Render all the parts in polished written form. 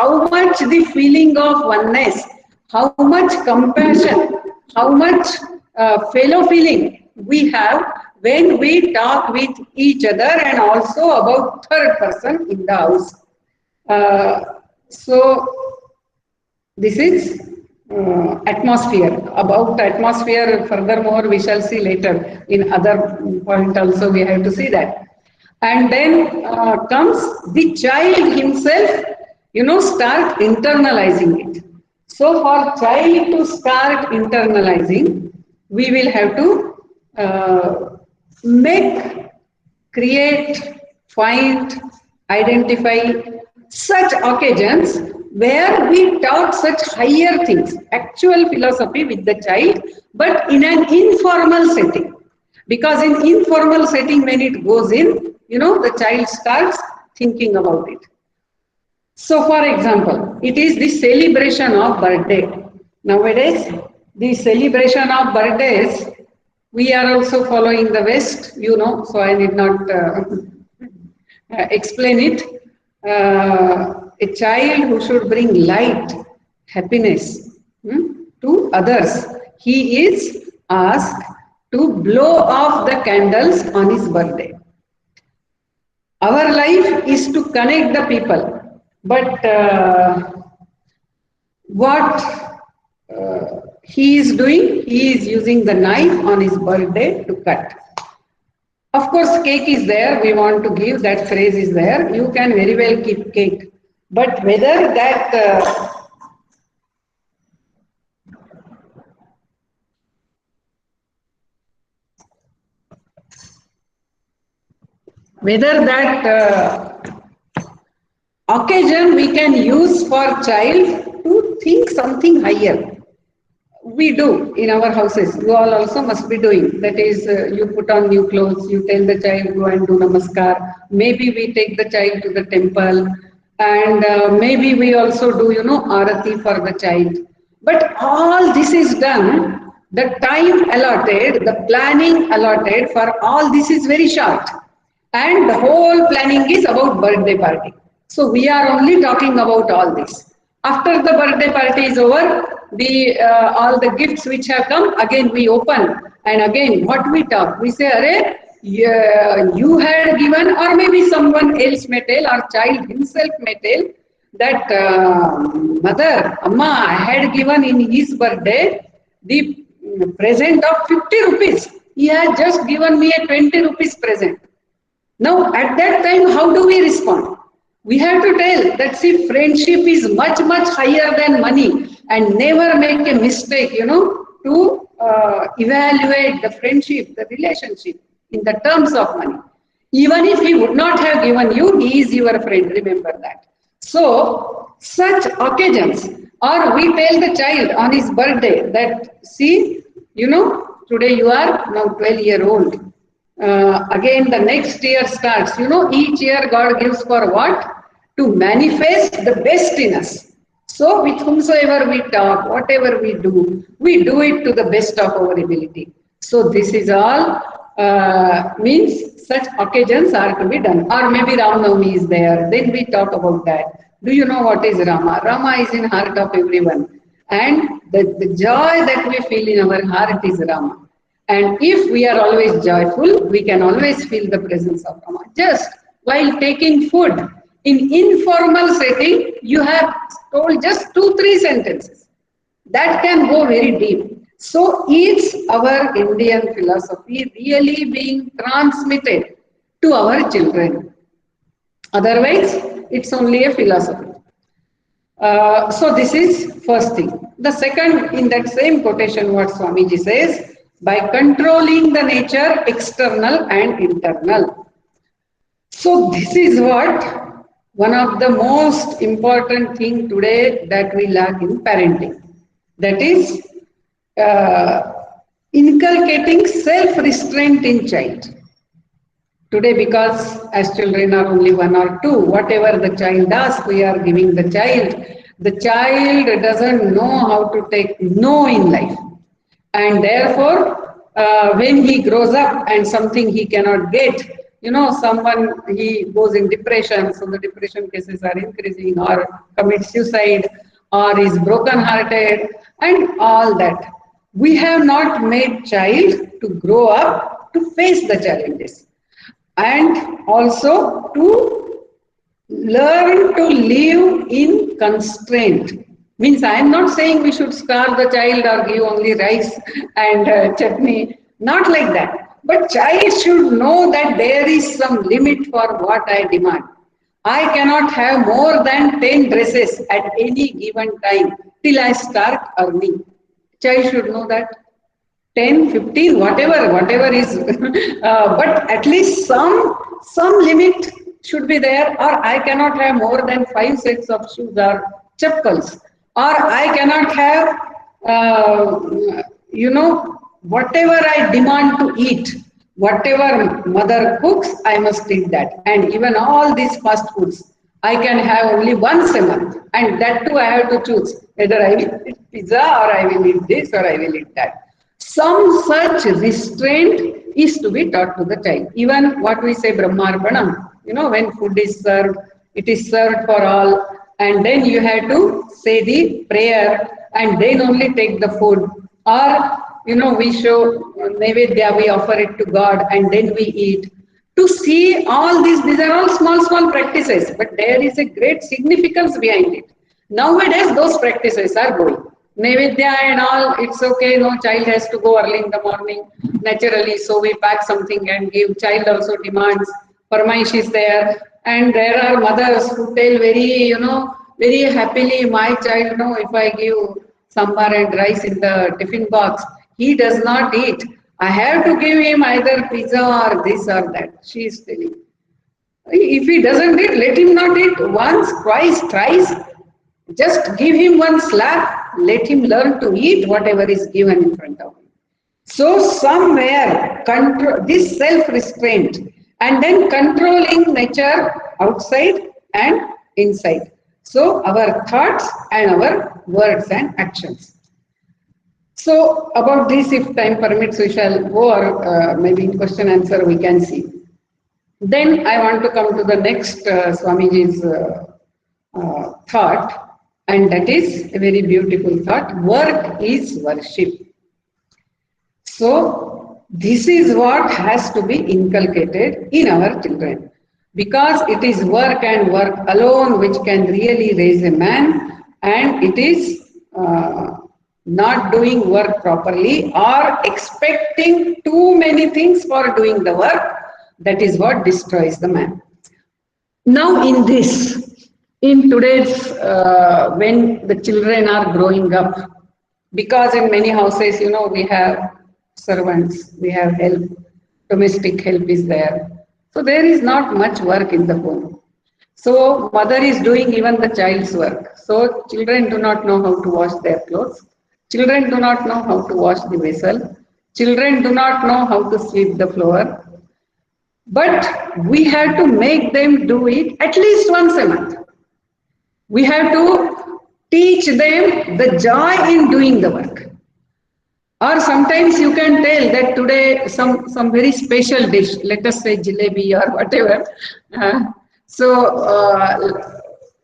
how much the feeling of oneness, how much compassion, how much fellow feeling we have when we talk with each other and also about third person in the house. So this is atmosphere. About atmosphere, furthermore, we shall see later in other point also we have to see that. And then comes the child himself, start internalizing it. So for child to start internalizing, we will have to make, create, find, identify such occasions where we talk such higher things, actual philosophy with the child, but in an informal setting. Because in informal setting, when it goes in, the child starts thinking about it. So for example, it is the celebration of birthday. Nowadays, the celebration of birthdays, we are also following the West, so I need not explain it. A child who should bring light, happiness to others, he is asked to blow off the candles on his birthday. Our life is to connect the people, but what he is doing, he is using the knife on his birthday to cut. Of course, cake is there, we want to give, that phrase is there, you can very well keep cake. But whether that occasion we can use for child to think something higher. We do in our houses. You all also must be doing. That is, you put on new clothes, you tell the child go and do namaskar. Maybe we take the child to the temple, and maybe we also do, arati for the child. But all this is done, the time allotted, the planning allotted for all this is very short. And the whole planning is about birthday party. So we are only talking about all this. After the birthday party is over, all the gifts which have come, again we open, and again what we talk, we say, "Arey, you had given," or maybe someone else may tell, or child himself may tell that mother, Amma, I had given in his birthday the present of 50 rupees. He had just given me a 20 rupees present. Now at that time, how do we respond? We have to tell that, see, friendship is much, much higher than money, and never make a mistake, to evaluate the friendship, the relationship in the terms of money. Even if he would not have given you, he is your friend, remember that. So, such occasions, or we tell the child on his birthday that, see, today you are now 12-year-old. Again, the next year starts, each year God gives for what? To manifest the best in us. So with whomsoever we talk, whatever we do it to the best of our ability. So this is all, means such occasions are to be done. Or maybe Ramanavami is there, then we talk about that. Do you know what is Rama? Rama is in heart of everyone. And the joy that we feel in our heart is Rama. And if we are always joyful, we can always feel the presence of Rama. Just while taking food, in informal setting, you have told just 2-3 sentences. That can go very deep. So it's our Indian philosophy really being transmitted to our children. Otherwise, it's only a philosophy. So this is first thing. The second, in that same quotation, what Swamiji says, by controlling the nature, external and internal. So this is what one of the most important thing today that we lack in parenting. That is inculcating self-restraint in child. Today, because as children are only 1 or 2, whatever the child asks, we are giving the child. The child doesn't know how to take no in life. And therefore, when he grows up and something he cannot get, someone, he goes in depression, so the depression cases are increasing, or commits suicide, or is broken hearted, and all that. We have not made child to grow up to face the challenges, and also to learn to live in constraint. Means I am not saying we should starve the child or give only rice and chutney, not like that. But child should know that there is some limit for what I demand. I cannot have more than 10 dresses at any given time till I start earning. Child should know that 10, 15, whatever is, but at least some limit should be there, or I cannot have more than 5 sets of shoes or chappals, or I cannot have, whatever I demand to eat, whatever mother cooks, I must eat that. And even all these fast foods, I can have only once a month, and that too I have to choose whether I will eat pizza or I will eat this or I will eat that. Some such restraint is to be taught to the child. Even what we say Brahmarpanam, when food is served, it is served for all, and then you have to say the prayer and then only take the food. Or, we show Nivedya, we offer it to God and then we eat. To see all these are all small practices, but there is a great significance behind it. Nowadays, those practices are going. Nivedya and all, it's okay, no, child has to go early in the morning, naturally, so we pack something and give. Child also demands, Farmaish is there, and there are mothers who tell very happily, my child, if I give sambar and rice in the tiffin box, he does not eat. I have to give him either pizza or this or that, she is telling. If he doesn't eat, let him not eat once, twice, thrice. Just give him one slap, let him learn to eat whatever is given in front of him. So somewhere, this self-restraint and then controlling nature outside and inside. So our thoughts and our words and actions. So about this, if time permits, we shall go, or maybe in question answer we can see. Then I want to come to the next Swamiji's thought. And that is a very beautiful thought. Work is worship. So this is what has to be inculcated in our children. Because it is work and work alone which can really raise a man, and it is not doing work properly or expecting too many things for doing the work, that is what destroys the man. Now in today's, when the children are growing up, because in many houses, we have servants, we have help, domestic help is there. So there is not much work in the home. So mother is doing even the child's work. So children do not know how to wash their clothes. Children do not know how to wash the vessel. Children do not know how to sweep the floor. But we have to make them do it at least once a month. We have to teach them the joy in doing the work. Or sometimes you can tell that today some very special dish, let us say jalebi or whatever.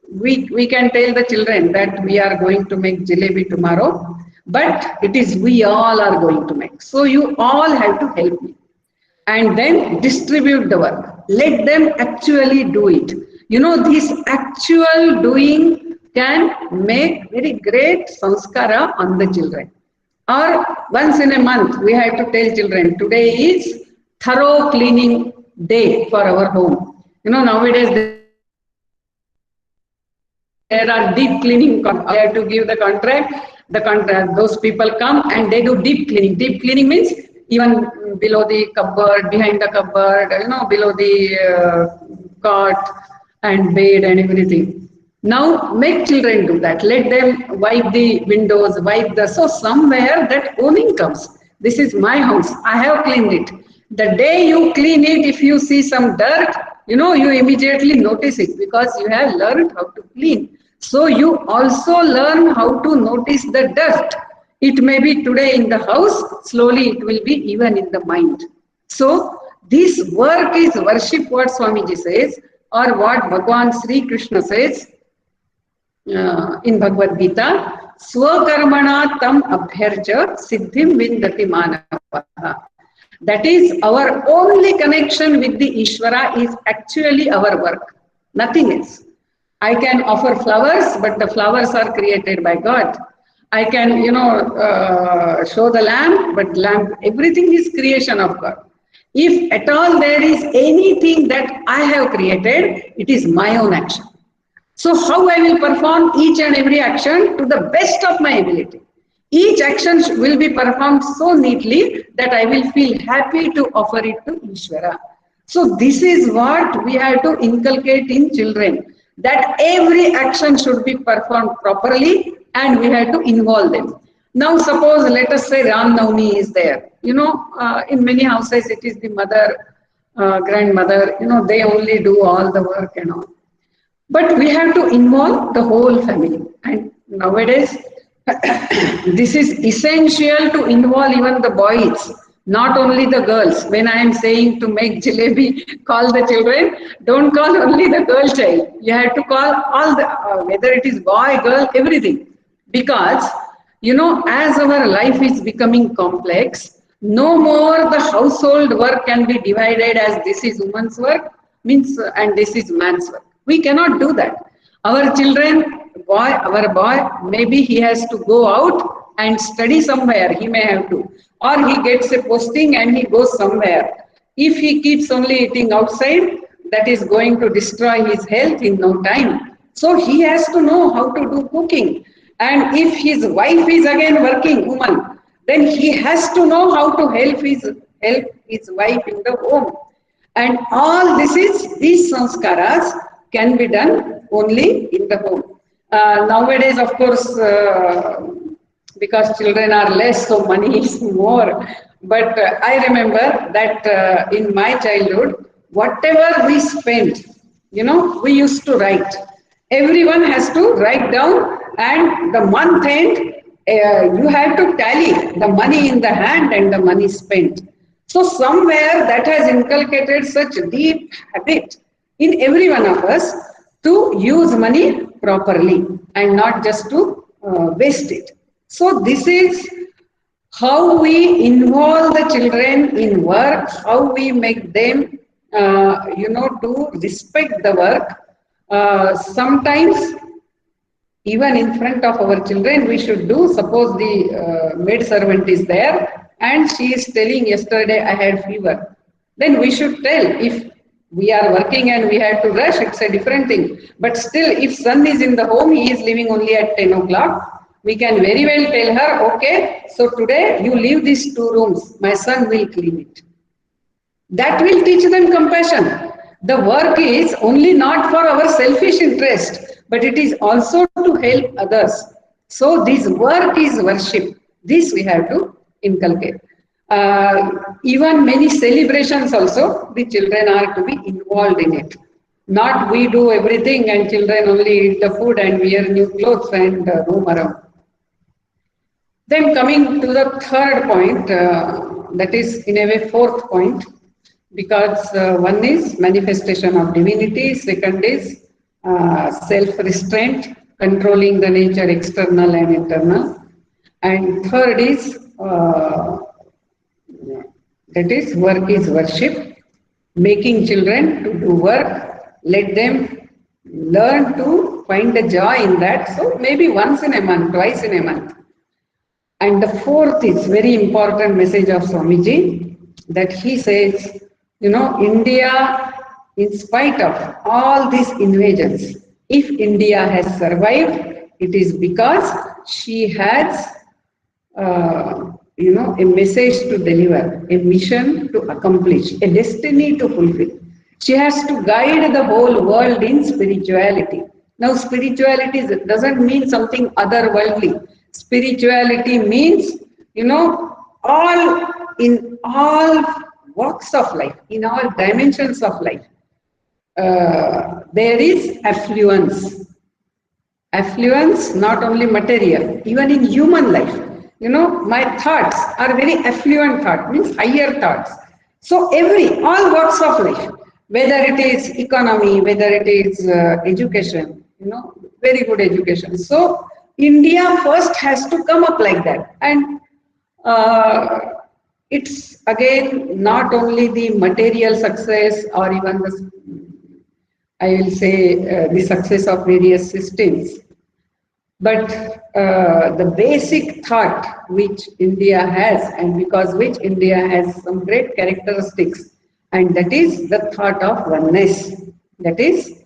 We can tell the children that we are going to make jalebi tomorrow, but it is we all are going to make. So you all have to help me. And then distribute the work. Let them actually do it. This actual doing can make very great samskara on the children. Or once in a month, we have to tell children, today is thorough cleaning day for our home. Nowadays there are deep cleaning. I have to give the contract. Those people come and they do deep cleaning. Deep cleaning means even below the cupboard, behind the cupboard, below the cot and bed and everything. Now make children do that. Let them wipe the windows, so somewhere that owning comes. This is my house. I have cleaned it. The day you clean it, if you see some dirt, you immediately notice it because you have learned how to clean. So you also learn how to notice the dust. It may be today in the house, slowly it will be even in the mind. So This work is worship, what Swamiji says, or what Bhagwan Sri Krishna says in Bhagavad Gita, Swakarmana tam abhyarja siddhim vindati manavaha. That is, our only connection with the Ishvara is actually our work, nothing else. I can offer flowers, but the flowers are created by God. I can, show the lamp, but lamp, everything is creation of God. If at all there is anything that I have created, it is my own action. So how I will perform each and every action to the best of my ability. Each action will be performed so neatly that I will feel happy to offer it to Ishvara. So this is what we have to inculcate in children, that every action should be performed properly and we have to involve them. Now suppose, let us say Ram Navami is there. In many houses it is the mother, grandmother, they only do all the work and all. But we have to involve the whole family. And nowadays, this is essential to involve even the boys, not only the girls. When I am saying to make jalebi, call the children, don't call only the girl child. You have to call all the, whether it is boy, girl, everything. Because, as our life is becoming complex, no more the household work can be divided as this is woman's work, and this is man's work. We cannot do that. Our children, our boy, maybe he has to go out and study somewhere, he may have to. Or he gets a posting and he goes somewhere. If he keeps only eating outside, that is going to destroy his health in no time. So he has to know how to do cooking. And if his wife is again working woman, then he has to know how to help his wife in the home. And all these sanskaras can be done only in the home. Nowadays, of course, because children are less, so money is more. But I remember that in my childhood, whatever we spent, we used to write. Everyone has to write down, and the month end, you have to tally the money in the hand and the money spent. So somewhere that has inculcated such deep habit in every one of us to use money properly and not just to waste it. So this is how we involve the children in work, how we make them, to respect the work. Sometimes even in front of our children we should do. Suppose the maid servant is there and she is telling, yesterday I had fever. Then we should tell. If we are working and we have to rush, it's a different thing. But still, if son is in the home, he is leaving only at 10 o'clock, we can very well tell her, okay, so today you leave these 2 rooms, my son will clean it. That will teach them compassion. The work is only not for our selfish interest, but it is also to help others. So this work is worship. This we have to inculcate. Even many celebrations also, the children are to be involved in it. Not we do everything and children only eat the food and wear new clothes and roam around. Then coming to the third point, that is in a way 4th point, because one is manifestation of divinity, second is self-restraint, controlling the nature external and internal, and third is that is work is worship, making children to do work, let them learn to find a joy in that. So maybe once in a month, twice in a month. And the 4th is very important message of Swamiji, that he says, India, in spite of all these invasions, if India has survived, it is because she has a message to deliver, a mission to accomplish, a destiny to fulfill. She has to guide the whole world in spirituality. Now, spirituality doesn't mean something otherworldly. Spirituality means, in all walks of life, in all dimensions of life, there is affluence. Affluence, not only material, even in human life. My thoughts are very affluent thoughts, means higher thoughts. So all walks of life, whether it is economy, whether it is education, very good education. So India first has to come up like that. And it's again not only the material success or even the, I will say, the success of various systems, but the basic thought which India has, and because which India has some great characteristics, and that is the thought of oneness. That is,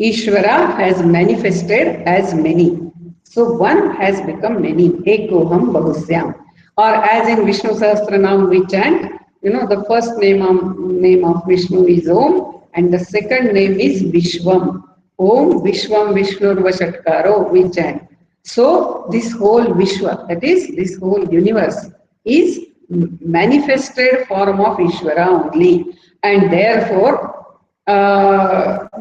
Ishvara has manifested as many. So one has become many. Ekoham Bahusyam. Or as in Vishnu Sahasranam we chant, the first name of Vishnu is Om, and the second name is Vishwam. Om Vishwam Vishnur Vashatkaro we chant. So this whole Vishwa, that is, this whole universe, is manifested form of Ishvara only. And therefore,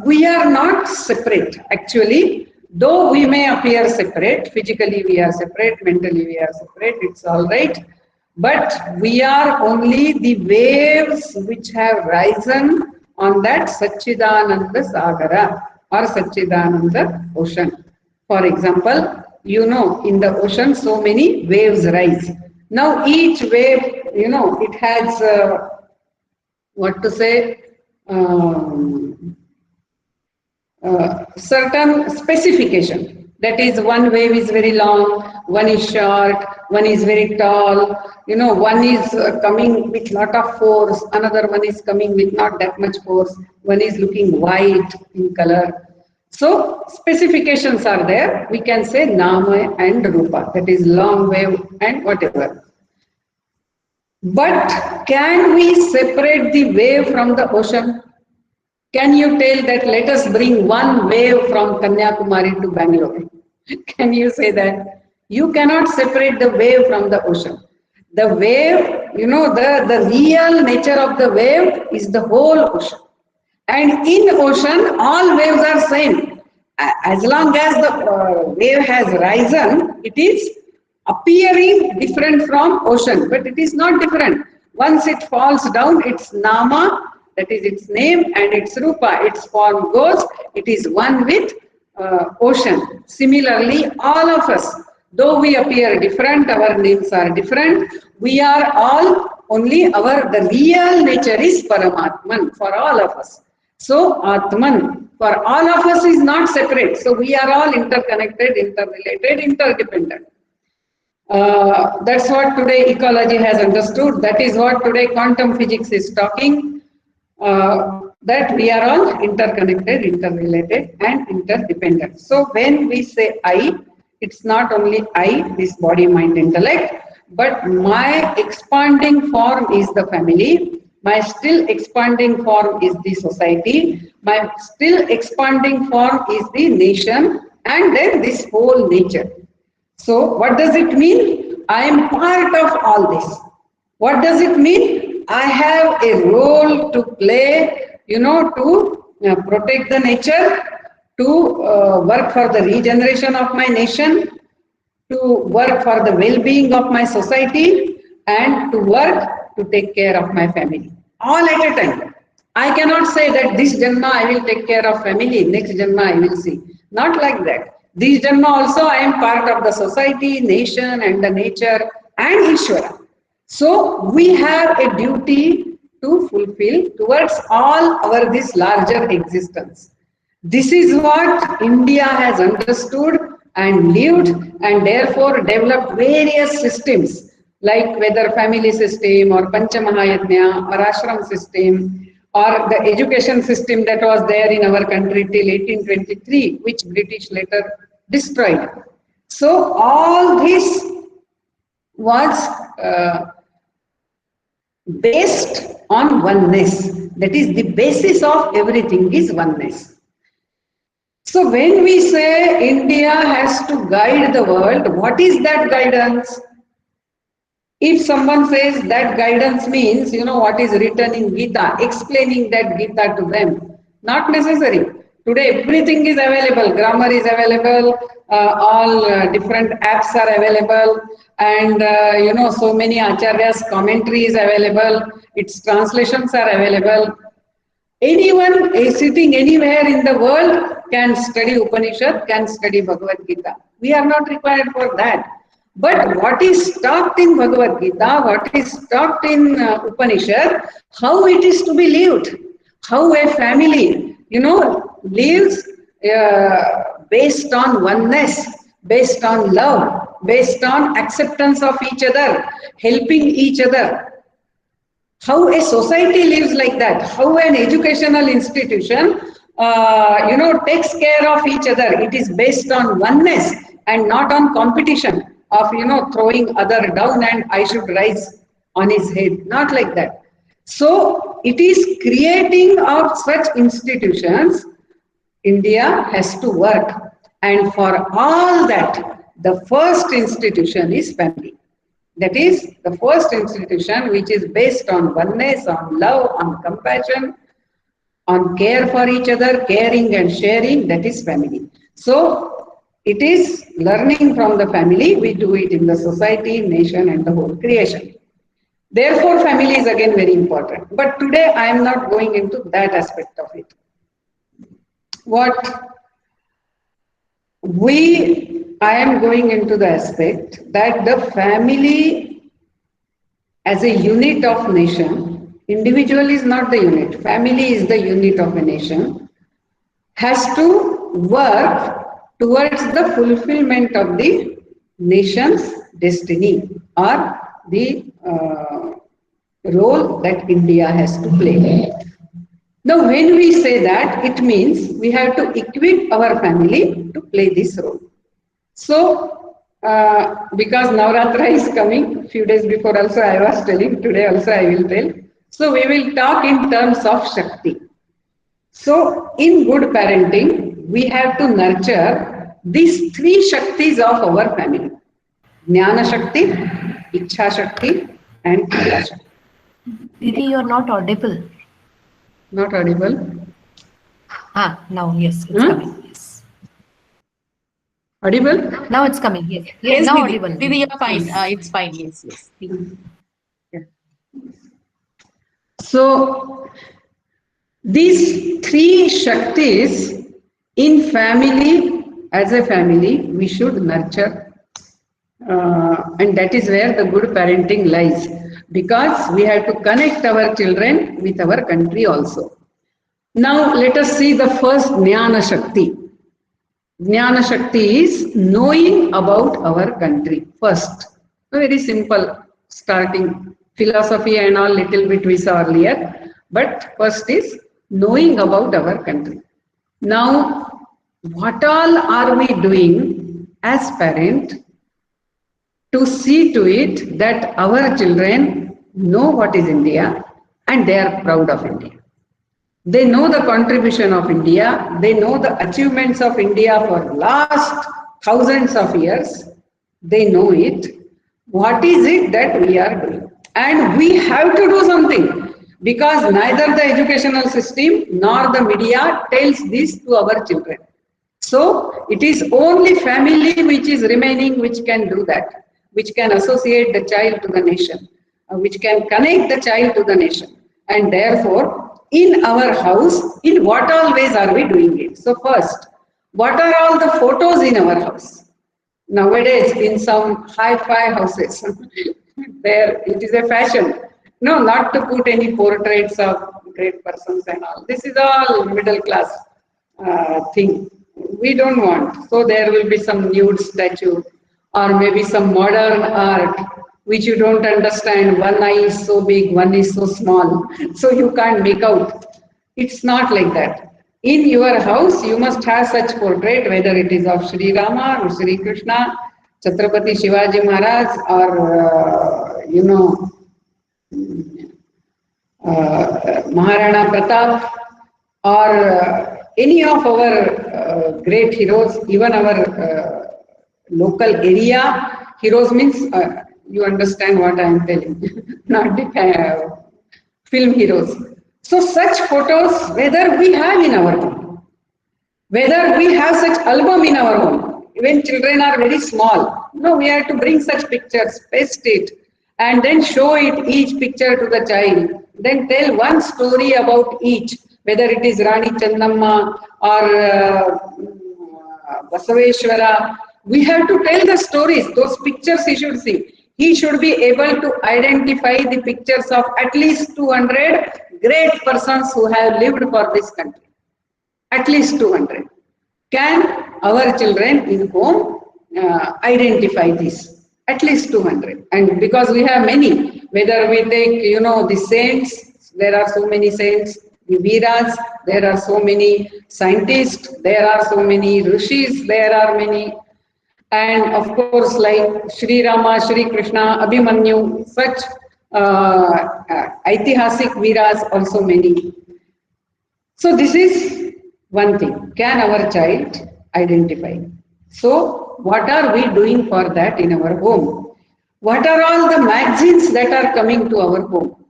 we are not separate. Actually, though we may appear separate, physically we are separate, mentally we are separate, it's all right. But we are only the waves which have risen on that Satchidananda Sagara or Satchidananda ocean. For example, in the ocean so many waves rise. Now each wave, it has, what to say, certain specification. That is, one wave is very long, one is short, one is very tall, one is coming with lot of force, another one is coming with not that much force, one is looking white in color. So specifications are there. We can say Nama and Rupa, that is long wave and whatever. But can we separate the wave from the ocean? Can you tell that let us bring one wave from Kanyakumari to Bangalore? Can you say that? You cannot separate the wave from the ocean. The wave, the real nature of the wave is the whole ocean. And in ocean, all waves are same. As long as the wave has risen, it is appearing different from ocean, but it is not different. Once it falls down, its Nama, that is its name, and its Rupa, its form goes, it is one with ocean. Similarly, all of us, though we appear different, our names are different, we are all only the real nature is Paramatman for all of us. So Atman for all of us is not separate. So we are all interconnected, interrelated, interdependent. That's what today ecology has understood. That is what today quantum physics is talking. That we are all interconnected, interrelated, and interdependent. So when we say I, it's not only I, this body, mind, intellect, but my expanding form is the family, my still expanding form is the society, my still expanding form is the nation, and then this whole nature. So what does it mean? I am part of all this. What does it mean? I have a role to play, to protect the nature, to work for the regeneration of my nation, to work for the well-being of my society, and to work to take care of my family. All at a time. I cannot say that this Janma I will take care of family, next Janma I will see. Not like that. This Janma also I am part of the society, nation, and the nature, and Ishvara. So we have a duty to fulfill towards all this larger existence. This is what India has understood and lived, and therefore developed various systems like whether family system or Panchamahayajna or ashram system or the education system that was there in our country till 1823, which British later destroyed. So all this was based on oneness. That is, the basis of everything is oneness. So when we say India has to guide the world, what is that guidance? If someone says that guidance means, what is written in Gita, explaining that Gita to them, not necessary. Today everything is available, grammar is available, all different apps are available, and so many acharyas commentary is available, its translations are available. Anyone sitting anywhere in the world can study Upanishad, can study Bhagavad Gita. We are not required for that. But what is taught in Bhagavad Gita, what is taught in Upanishad, how it is to be lived, how a family, lives based on oneness, based on love, based on acceptance of each other, helping each other. How a society lives like that, how an educational institution, takes care of each other. It is based on oneness and not on competition of, throwing other down and I should rise on his head. Not like that. So it is creating of such institutions. India has to work. And for all that, the first institution is family. That is the first institution which is based on oneness, on love, on compassion, on care for each other, caring and sharing, that is family. So it is learning from the family, we do it in the society, nation and the whole creation. Therefore, family is again very important. But today I am not going into that aspect of it. I am going into the aspect that the family as a unit of nation, individual is not the unit, family is the unit of a nation, has to work towards the fulfillment of the nation's destiny or the role that India has to play. Now, when we say that, it means we have to equip our family to play this role. So, because Navratra is coming, few days before also I was telling, today also I will tell. So, we will talk in terms of Shakti. So, in good parenting, we have to nurture these three Shaktis of our family. Jnana Shakti, Ichha Shakti and Kriya Shakti. Didi, you are not audible. Not audible? Now, yes, it's coming. Yes. Audible? Now it's coming. Yes, Yes, now Didi. audible. Didi, you're fine. It's fine. Yes, yes. Yeah. So, these three Shaktis in family, as a family, we should nurture. And that is where the good parenting lies. Because we have to connect our children with our country also. Now, let us see the first Jnana Shakti. Jnana Shakti is knowing about our country first. Very simple starting. Philosophy and all little bit we saw earlier. But first is knowing about our country. Now, what all are we doing as parent to see to it that our children know what is India and they are proud of India? They know the contribution of India, they know the achievements of India for last thousands of years, they know it. What is it that we are doing? And we have to do something because neither the educational system nor the media tells this to our children. So it is only family which is remaining which can do that, which can associate the child to the nation, which can connect the child to the nation. And therefore, in our house, in what all ways are we doing it? So first, what are all the photos in our house? Nowadays, in some hi-fi houses, where it is a fashion, no, not to put any portraits of great persons and all. This is all middle class thing. We don't want. So there will be some nude statue or maybe some modern art which you don't understand. One eye is so big, one is so small. So you can't make out. It's not like that. In your house, you must have such portrait, whether it is of Sri Rama or Sri Krishna, Chhatrapati Shivaji Maharaj, or Maharana Pratap, or any of our great heroes, even our local area heroes means you understand what I am telling, not the film heroes. So such photos, whether we have in our home, Whether we have such album in our home, when children are very small, we have to bring such pictures, paste it, and then show it each picture to the child. Then tell one story about each, whether it is Rani Chandamma or Basaveshwara. We have to tell the stories. Those pictures he should see. He should be able to identify the pictures of at least 200 great persons who have lived for this country. At least 200. Can our children in home identify this? At least 200. And because we have many, whether we take, the saints, there are so many saints, the Veeras, there are so many scientists, there are so many rishis, there are many. And of course, like Sri Rama, Sri Krishna, Abhimanyu, such Aitihasik Veeras, also many. So this is one thing. Can our child identify? So what are we doing for that in our home? What are all the magazines that are coming to our home?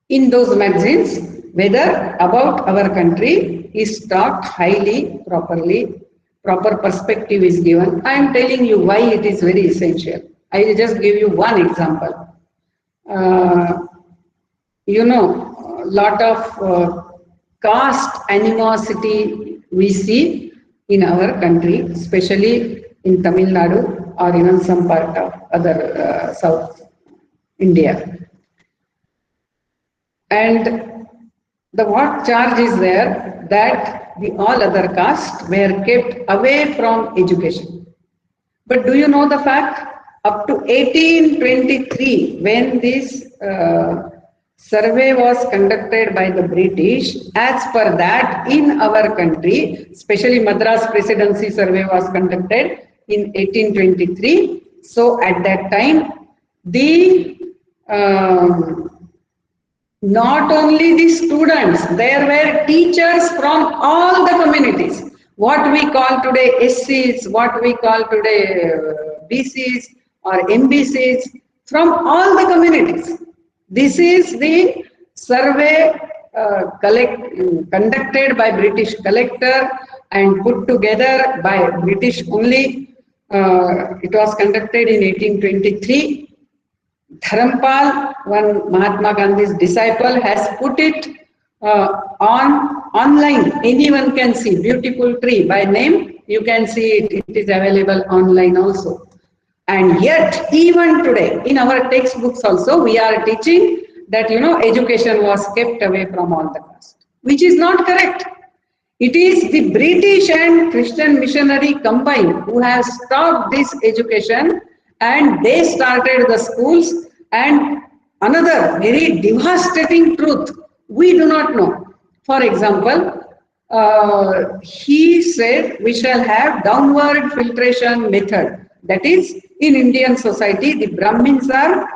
In those magazines, whether about our country is talked highly, properly, proper perspective is given. I am telling you why it is very essential. I will just give you one example. Lot of caste animosity we see in our country, especially in Tamilnadu or even some part of other South India. And the what charge is there that the all other castes were kept away from education. But do you know the fact? Up to 1823, when this survey was conducted by the British, as per that in our country, especially Madras Presidency survey was conducted in 1823. So at that time, the not only the students, there were teachers from all the communities. What we call today SCs, what we call today BCs or MBCs, from all the communities. This is the survey conducted by British collector and put together by British only. It was conducted in 1823. Dharampal, one Mahatma Gandhi's disciple, has put it online. Anyone can see. Beautiful tree by name. You can see it. It is available online also. And yet, even today, in our textbooks also, we are teaching that, education was kept away from all the caste, which is not correct. It is the British and Christian missionary combined who have stopped this education, and they started the schools. And another very devastating truth, we do not know. For example, he said we shall have downward filtration method. That is, in Indian society, the Brahmins are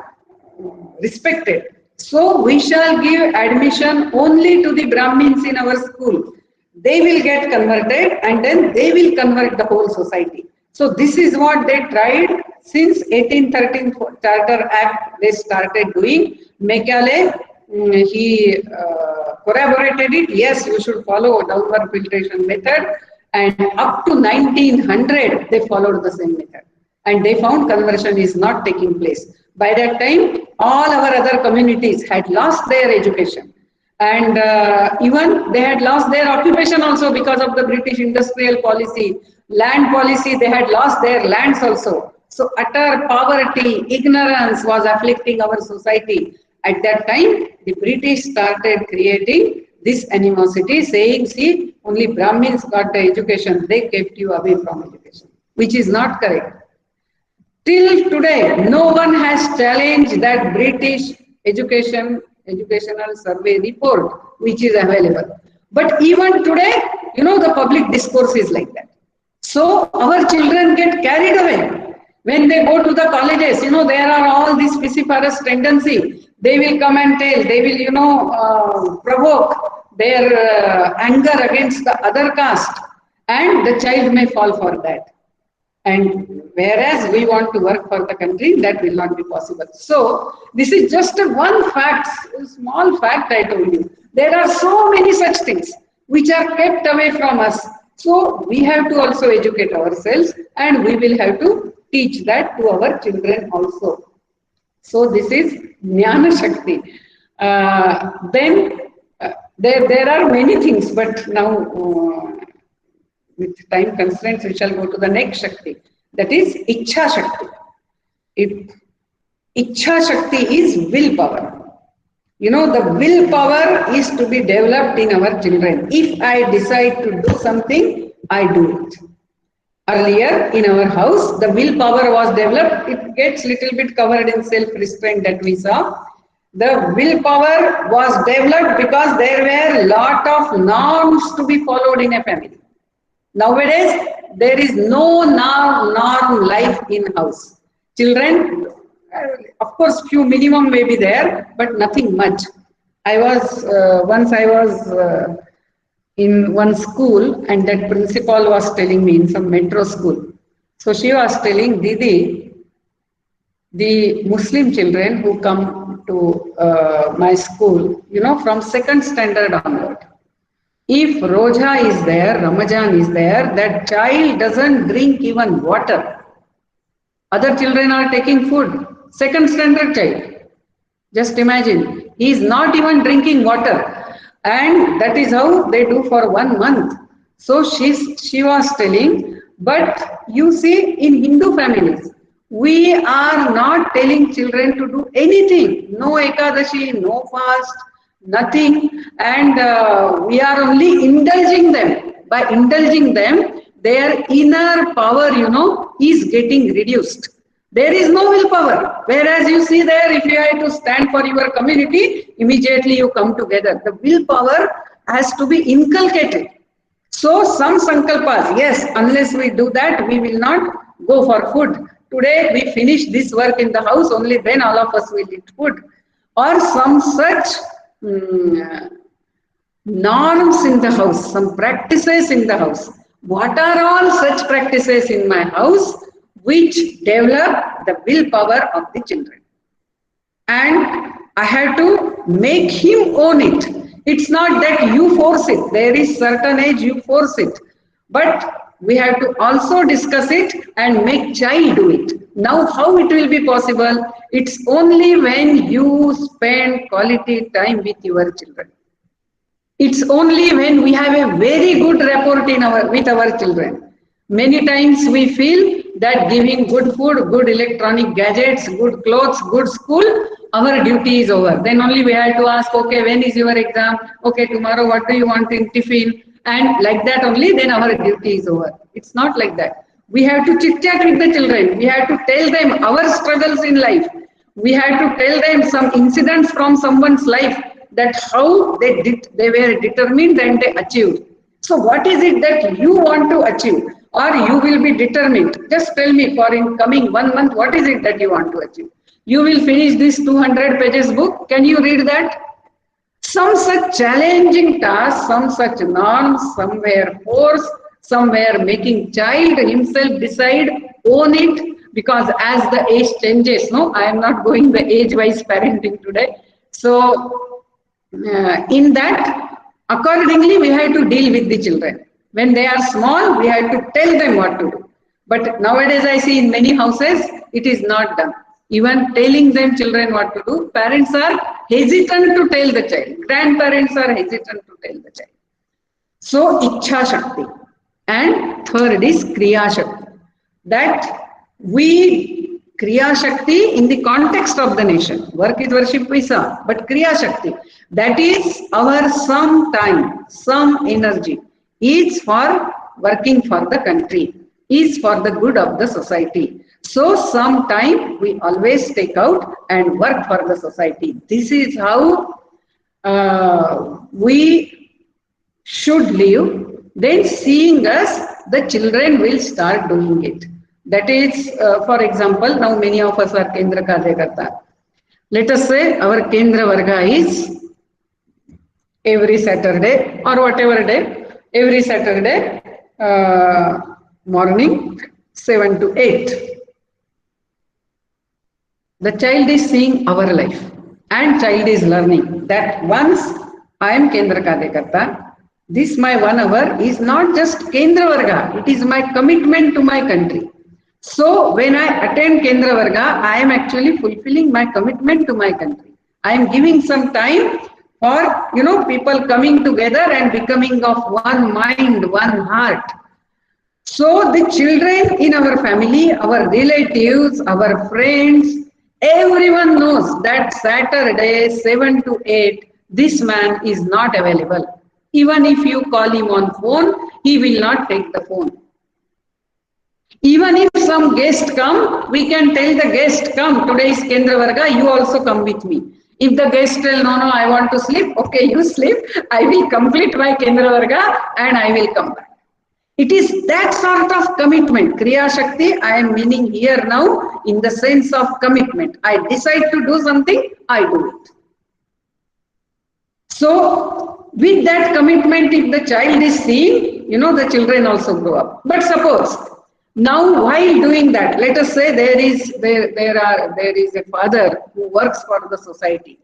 respected. So we shall give admission only to the Brahmins in our school. They will get converted and then they will convert the whole society. So this is what they tried since 1813 Charter Act. They started doing. Macaulay, he corroborated it. Yes, you should follow downward filtration method. And up to 1900, they followed the same method. And they found conversion is not taking place. By that time, all our other communities had lost their education. And even they had lost their occupation also because of the British industrial policy, land policy, they had lost their lands also. So utter poverty, ignorance was afflicting our society. At that time, the British started creating this animosity, saying, see, only Brahmins got the education, they kept you away from education, which is not correct. Till today, no one has challenged that British educational survey report, which is available. But even today, the public discourse is like that. So our children get carried away. When they go to the colleges, there are all these pisciferous tendency. They will come and tell, they will, provoke their anger against the other caste, and the child may fall for that. And whereas we want to work for the country, that will not be possible. So this is just one fact, a small fact I told you. There are so many such things. which are kept away from us. So we have to also educate ourselves, and we will have to teach that to our children also. So this is Jnana Shakti. There are many things, but now with time constraints, we shall go to the next Shakti. That is Ichha Shakti. Ichha Shakti is willpower. You know, the willpower is to be developed in our children. If I decide to do something, I do it. Earlier in our house, the willpower was developed. It gets little bit covered in self-restraint that we saw. The willpower was developed because there were a lot of norms to be followed in a family. Nowadays, there is no norm life in house. Children, of course, few minimum may be there, but nothing much. Once I was in one school, and that principal was telling me in some metro school. So she was telling, Didi, the Muslim children who come to my school, you know, from second standard onward, if Roja is there, Ramajan is there, that child doesn't drink even water. Other children are taking food. Second standard child. Just imagine, he is not even drinking water. And that is how they do for 1 month. So she was telling, but you see, in Hindu families, we are not telling children to do anything. No Ekadashi, no fast, nothing. And we are only indulging them. By indulging them, their inner power, you know, is getting reduced. There is no willpower. Whereas you see there, if you have to stand for your community, immediately you come together. The willpower has to be inculcated. So some sankalpas, yes, unless we do that, we will not go for food. Today we finish this work in the house, only then all of us will eat food. Or some such norms in the house, some practices in the house. What are all such practices in my house which develop the willpower of the children? And I have to make him own it. It's not that you force it. There is certain age you force it. But we have to also discuss it and make child do it. Now how it will be possible? It's only when you spend quality time with your children. It's only when we have a very good rapport with our children. Many times we feel that giving good food, good electronic gadgets, good clothes, good school, our duty is over. Then only we have to ask, okay, when is your exam? Okay, tomorrow what do you want in tiffin? And like that only, then our duty is over. It's not like that. We have to chit-chat with the children. We have to tell them our struggles in life. We have to tell them some incidents from someone's life, that how they were determined and they achieved. So what is it that you want to achieve, or you will be determined? Just tell me, for in coming 1 month, what is it that you want to achieve? You will finish this 200 pages book. Can you read that? Some such challenging tasks, some such norms, somewhere force, somewhere making child himself decide, own it, because as the age changes, no, I am not going the age-wise parenting today. So in that, accordingly, we have to deal with the children. When they are small, we have to tell them what to do. But nowadays, I see in many houses, it is not done. Even telling them children what to do, parents are hesitant to tell the child. Grandparents are hesitant to tell the child. So, Ichha Shakti. And third is Kriya Shakti. That we, Kriya Shakti in the context of the nation. Work is worship, we saw. But Kriya Shakti, that is our some time, some energy, is for working for the country, is for the good of the society. So some time we always take out and work for the society. This is how we should live. Then seeing us, the children will start doing it. That is, for example, now many of us are Kendra Karyakarta. Let us say our Kendra Varga is every Saturday or whatever day, every Saturday morning 7 to 8. The child is seeing our life and child is learning that once I am Kendra Karyakarta, This my 1 hour is not just Kendra Varga, it is my commitment to my country. So when I attend Kendra Varga, I am actually fulfilling my commitment to my country. I am giving some time for, people coming together and becoming of one mind, one heart. So the children in our family, our relatives, our friends, everyone knows that Saturday 7 to 8, this man is not available. Even if you call him on phone, he will not take the phone. Even if some guest come, we can tell the guest, come, today is Kendra Varga, you also come with me. If the guest tell, no, I want to sleep, okay, you sleep, I will complete my Kendra Varga and I will come back. It is that sort of commitment. Kriya Shakti, I am meaning here now in the sense of commitment. I decide to do something, I do it. So, with that commitment, if the child is seeing, the children also grow up. But suppose, now while doing that, let us say there is a father who works for the society.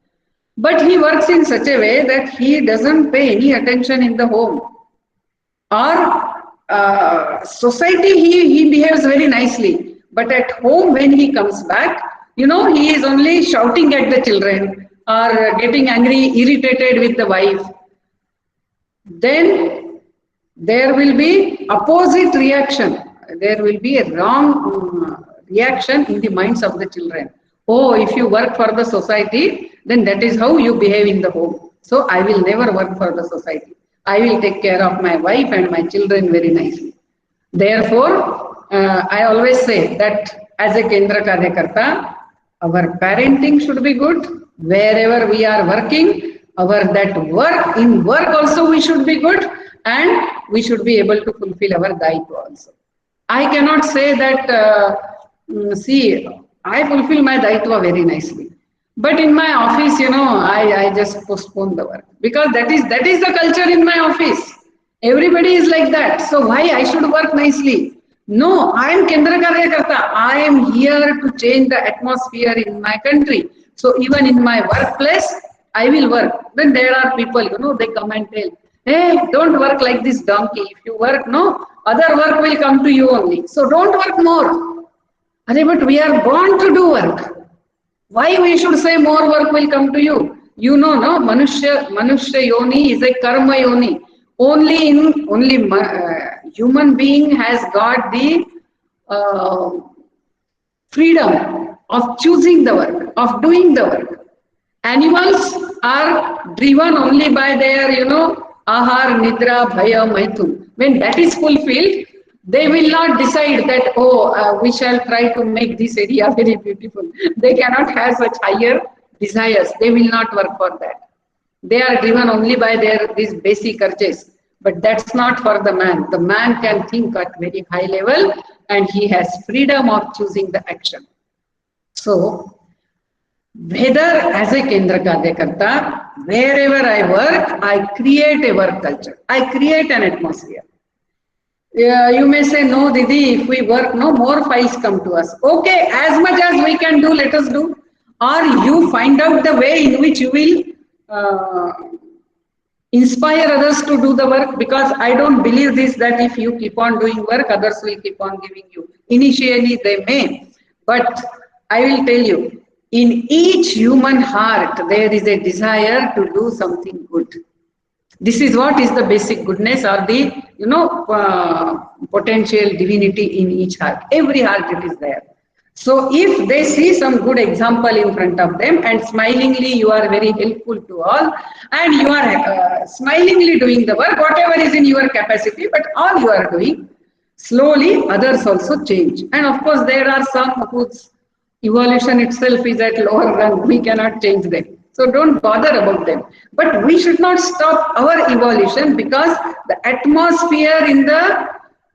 But he works in such a way that he doesn't pay any attention in the home. Or society, he behaves very nicely. But at home, when he comes back, he is only shouting at the children or getting angry, irritated with the wife. Then there will be opposite reaction. There will be a wrong reaction in the minds of the children. Oh, if you work for the society, then that is how you behave in the home. So I will never work for the society. I will take care of my wife and my children very nicely. Therefore, I always say that as a Kendra Karyakarta, our parenting should be good. Wherever we are working, in work also we should be good, and we should be able to fulfill our daitva also. I cannot say that, I fulfill my daitva very nicely. But in my office, I just postpone the work. Because that is the culture in my office. Everybody is like that. So why I should work nicely? No, I am Kendra Karyakarta. I am here to change the atmosphere in my country. So even in my workplace, I will work. Then there are people, they come and tell, hey, don't work like this donkey. If you work, other work will come to you only. So don't work more. But we are born to do work. Why we should say more work will come to you? Manushya yoni is a karma yoni. Only human being has got the freedom of choosing the work, of doing the work. Animals are driven only by their, ahar, nidra, bhaya, maithun. When that is fulfilled, they will not decide that, we shall try to make this area very beautiful. They cannot have such higher desires. They will not work for that. They are driven only by these basic urges. But that's not for the man. The man can think at very high level and he has freedom of choosing the action. So, whether as a Kendra Karyakarta, wherever I work, I create a work culture. I create an atmosphere. You may say, no, Didi, if we work, more files come to us. Okay, as much as we can do, let us do. Or you find out the way in which you will inspire others to do the work, because I don't believe this, that if you keep on doing work, others will keep on giving you. Initially, they may. But I will tell you, in each human heart, there is a desire to do something good. This is what is the basic goodness or the, potential divinity in each heart. Every heart it is there. So if they see some good example in front of them and smilingly you are very helpful to all and you are smilingly doing the work, whatever is in your capacity, but all you are doing, slowly others also change. And of course there are some whose evolution itself is at lower rung, we cannot change them. So don't bother about them. But we should not stop our evolution because the atmosphere in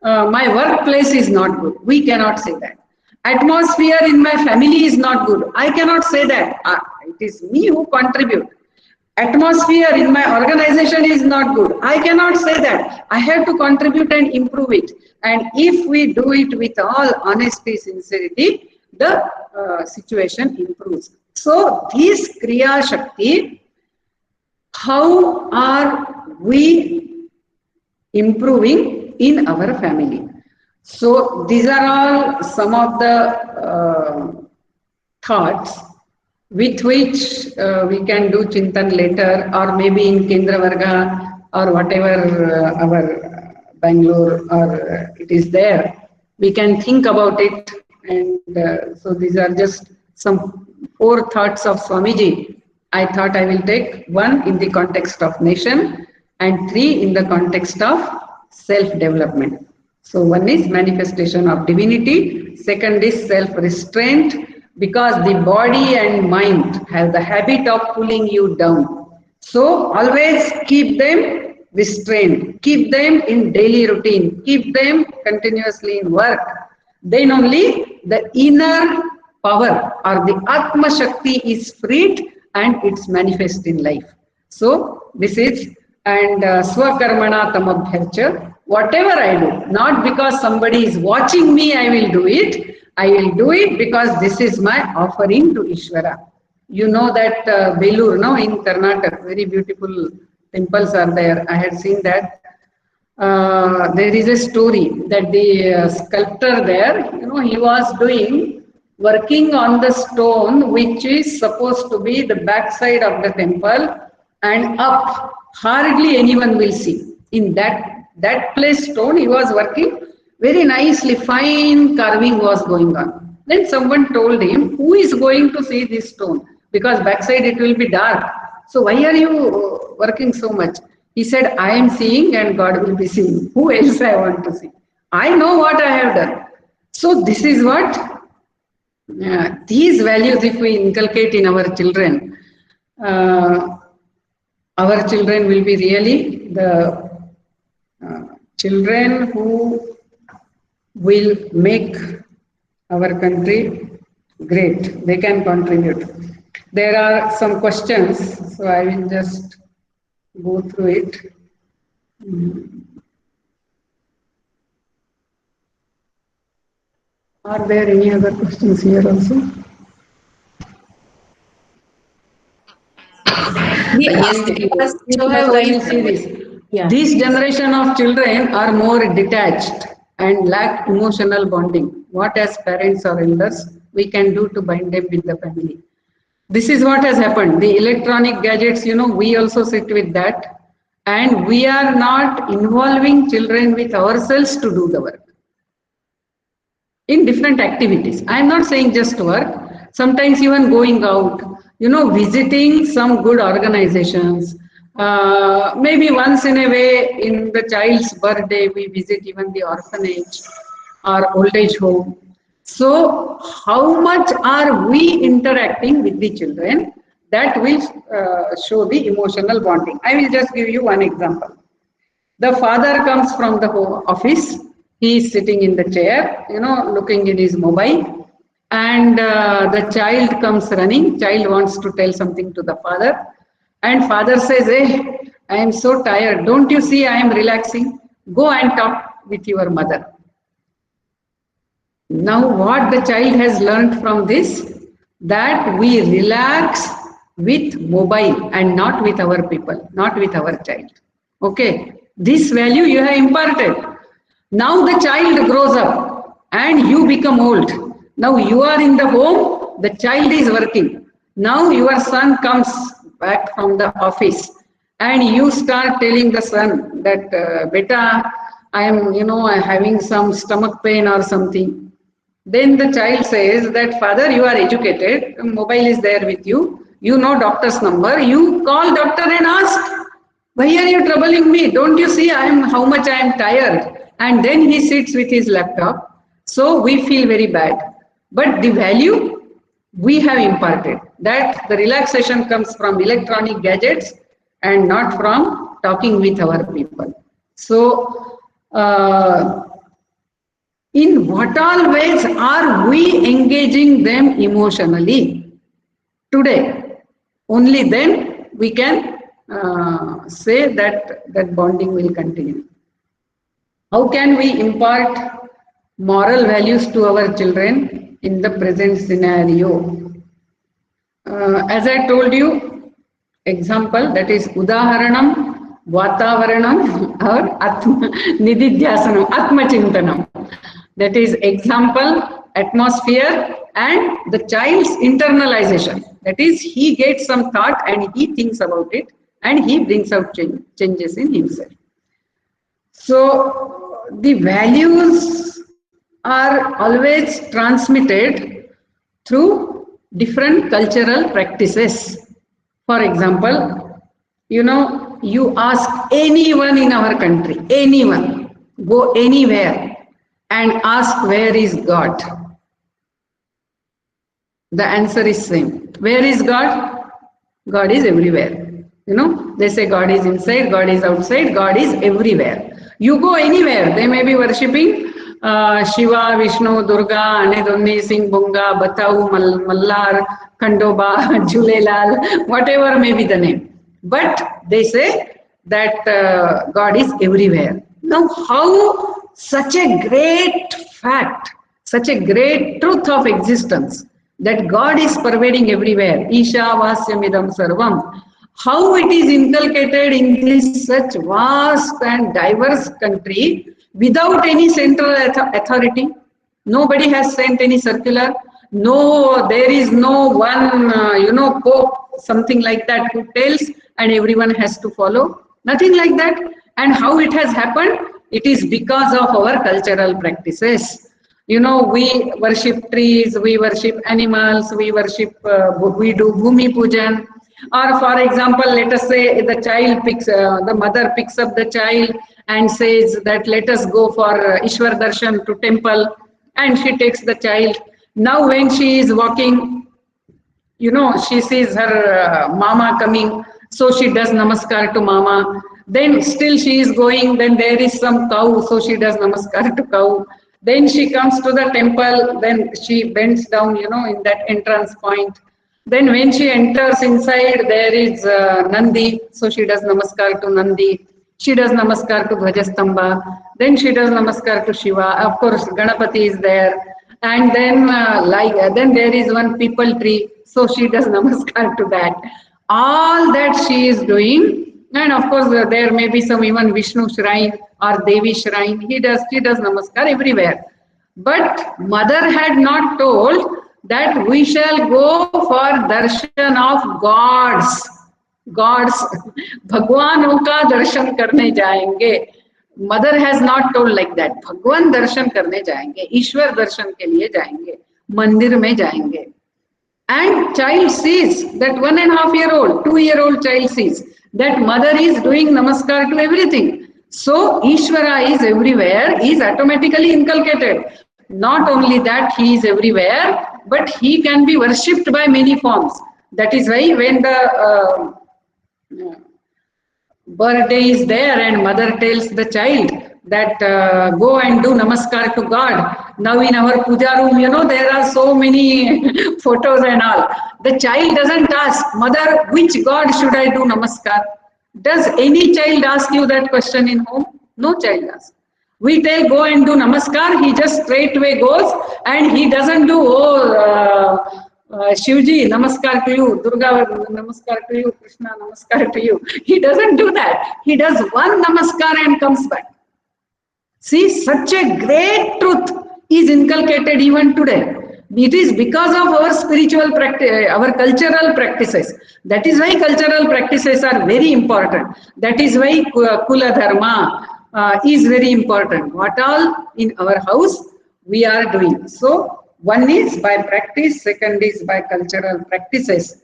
my workplace is not good. We cannot say that. Atmosphere in my family is not good. I cannot say that. It is me who contribute. Atmosphere in my organization is not good. I cannot say that. I have to contribute and improve it. And if we do it with all honesty, sincerity, the situation improves. So this Kriya Shakti, how are we improving in our family. So these are all some of the thoughts with which we can do Chintan later, or maybe in Kendra Varga or whatever our Bangalore or it is there. We can think about it, and so these are just some 4 thoughts of Swamiji. I thought I will take 1 in the context of nation and 3 in the context of self-development. So 1 is manifestation of divinity, 2nd is self-restraint, because the body and mind have the habit of pulling you down. So always keep them restrained, keep them in daily routine, keep them continuously in work. Then only the inner power or the Atma Shakti is freed and it's manifest in life. So this is, and Swakarmana Tamabhyarcha, whatever I do, not because somebody is watching me, I will do it. I will do it because this is my offering to Ishvara. You know that Belur, no, in Karnataka, very beautiful temples are there. I had seen that. There is a story that the sculptor there, you know, he was working on the stone which is supposed to be the backside of the temple, and up, hardly anyone will see. In that place stone, he was working very nicely, fine carving was going on. Then someone told him, who is going to see this stone? Because backside it will be dark. So why are you working so much? He said, I am seeing and God will be seeing. Who else I want to see? I know what I have done. So this is what, these values if we inculcate in our children will be really the children who will make our country great. They can contribute. There are some questions, so I will just go through it. Are there any other questions here also? Yes, because you have I will see this. Yeah. This generation of children are more detached and lack emotional bonding. What as parents or elders we can do to bind them with the family? This is what has happened. The electronic gadgets, you know, we also sit with that, and we are not involving children with ourselves to do the work in different activities. I am not saying just work, sometimes even going out, you know, visiting some good organizations. Maybe once in a way, in the child's birthday, we visit even the orphanage or old age home. So, how much are we interacting with the children? That will show the emotional bonding. I will just give you one example. The father comes from the office. He is sitting in the chair, you know, looking in his mobile, and the child comes running. Child wants to tell something to the father, and father says, "Hey, I am so tired. Don't you see I am relaxing? Go and talk with your mother." Now, what the child has learned from this, that we relax with mobile and not with our people, not with our child. Okay, this value you have imparted. Now the child grows up and you become old. Now you are in the home, the child is working. Now your son comes back from the office and you start telling the son that, beta, I am, you know, having some stomach pain or something. Then the child says that, father, you are educated, mobile is there with you, you know doctor's number, you call doctor and ask, why are you troubling me? Don't you see how much I am tired? And then he sits with his laptop. So we feel very bad. But the value we have imparted, that the relaxation comes from electronic gadgets and not from talking with our people. So, in what all ways are we engaging them emotionally today? Only then we can say that bonding will continue. How can we impart moral values to our children in the present scenario? As I told you, example, that is Udaharanam Vatavaranam or Atma Nididhyasanam, Atma Chintanam. That is example, atmosphere, and the child's internalization. That is, he gets some thought and he thinks about it and he brings out changes in himself. So the values are always transmitted through different cultural practices. For example, you ask anyone in our country, anyone, go anywhere and ask where is God. The answer is same. Where is God? God is everywhere. They say God is inside, God is outside, God is everywhere. You go anywhere, they may be worshipping Shiva, Vishnu, Durga, Anedonni, Singh, Bunga, Batau, Mallar, Kandoba, Jhulelal, whatever may be the name. But they say that God is everywhere. Now, how such a great fact, such a great truth of existence, that God is pervading everywhere, Isha Vasyamidam Sarvam, how it is inculcated in this such vast and diverse country without any central authority. Nobody has sent any circular. No, there is no one, Pope, something like that, who tells and everyone has to follow. Nothing like that. And how it has happened? It is because of our cultural practices. We worship trees, we worship animals, we do Bhumi Pujan. Or for example, let us say the mother picks up the child and says that let us go for Ishwar Darshan to temple, and she takes the child. Now when she is walking, she sees her mama coming, so she does namaskar to mama. Then still she is going, then there is some cow, so she does namaskar to cow. Then she comes to the temple, then she bends down, in that entrance point. Then when she enters inside, there is Nandi, so she does namaskar to Nandi. She does namaskar to Dhvajastamba. Then she does namaskar to Shiva. Of course, Ganapati is there. And then then there is one people tree, so she does namaskar to that. All that she is doing. And of course, there may be some even Vishnu shrine or Devi shrine. She does namaskar everywhere. But mother had not told that we shall go for darshan of gods. Bhagwanon ka darshan karne jayenge. Mother has not told like that. Bhagwan darshan karne jayenge. Ishwar darshan ke liye jayenge. Mandir mein jayenge. And child sees, that 1.5-year-old, 2-year-old child sees that mother is doing namaskar to everything. So Ishvara is everywhere, is automatically inculcated. Not only that, he is everywhere, but he can be worshipped by many forms. That is why when the birthday is there and mother tells the child that go and do namaskar to God. Now in our puja room, there are so many photos and all. The child doesn't ask, mother, which God should I do namaskar? Does any child ask you that question in home? No child asks. We tell go and do namaskar, he just straightway goes and he doesn't do, Shivji, namaskar to you, Durga, namaskar to you, Krishna, namaskar to you. He doesn't do that. He does one namaskar and comes back. See, such a great truth is inculcated even today. It is because of our spiritual practice, our cultural practices. That is why cultural practices are very important. That is why Kula Dharma is very important. What all in our house we are doing. So, one is by practice, second is by cultural practices,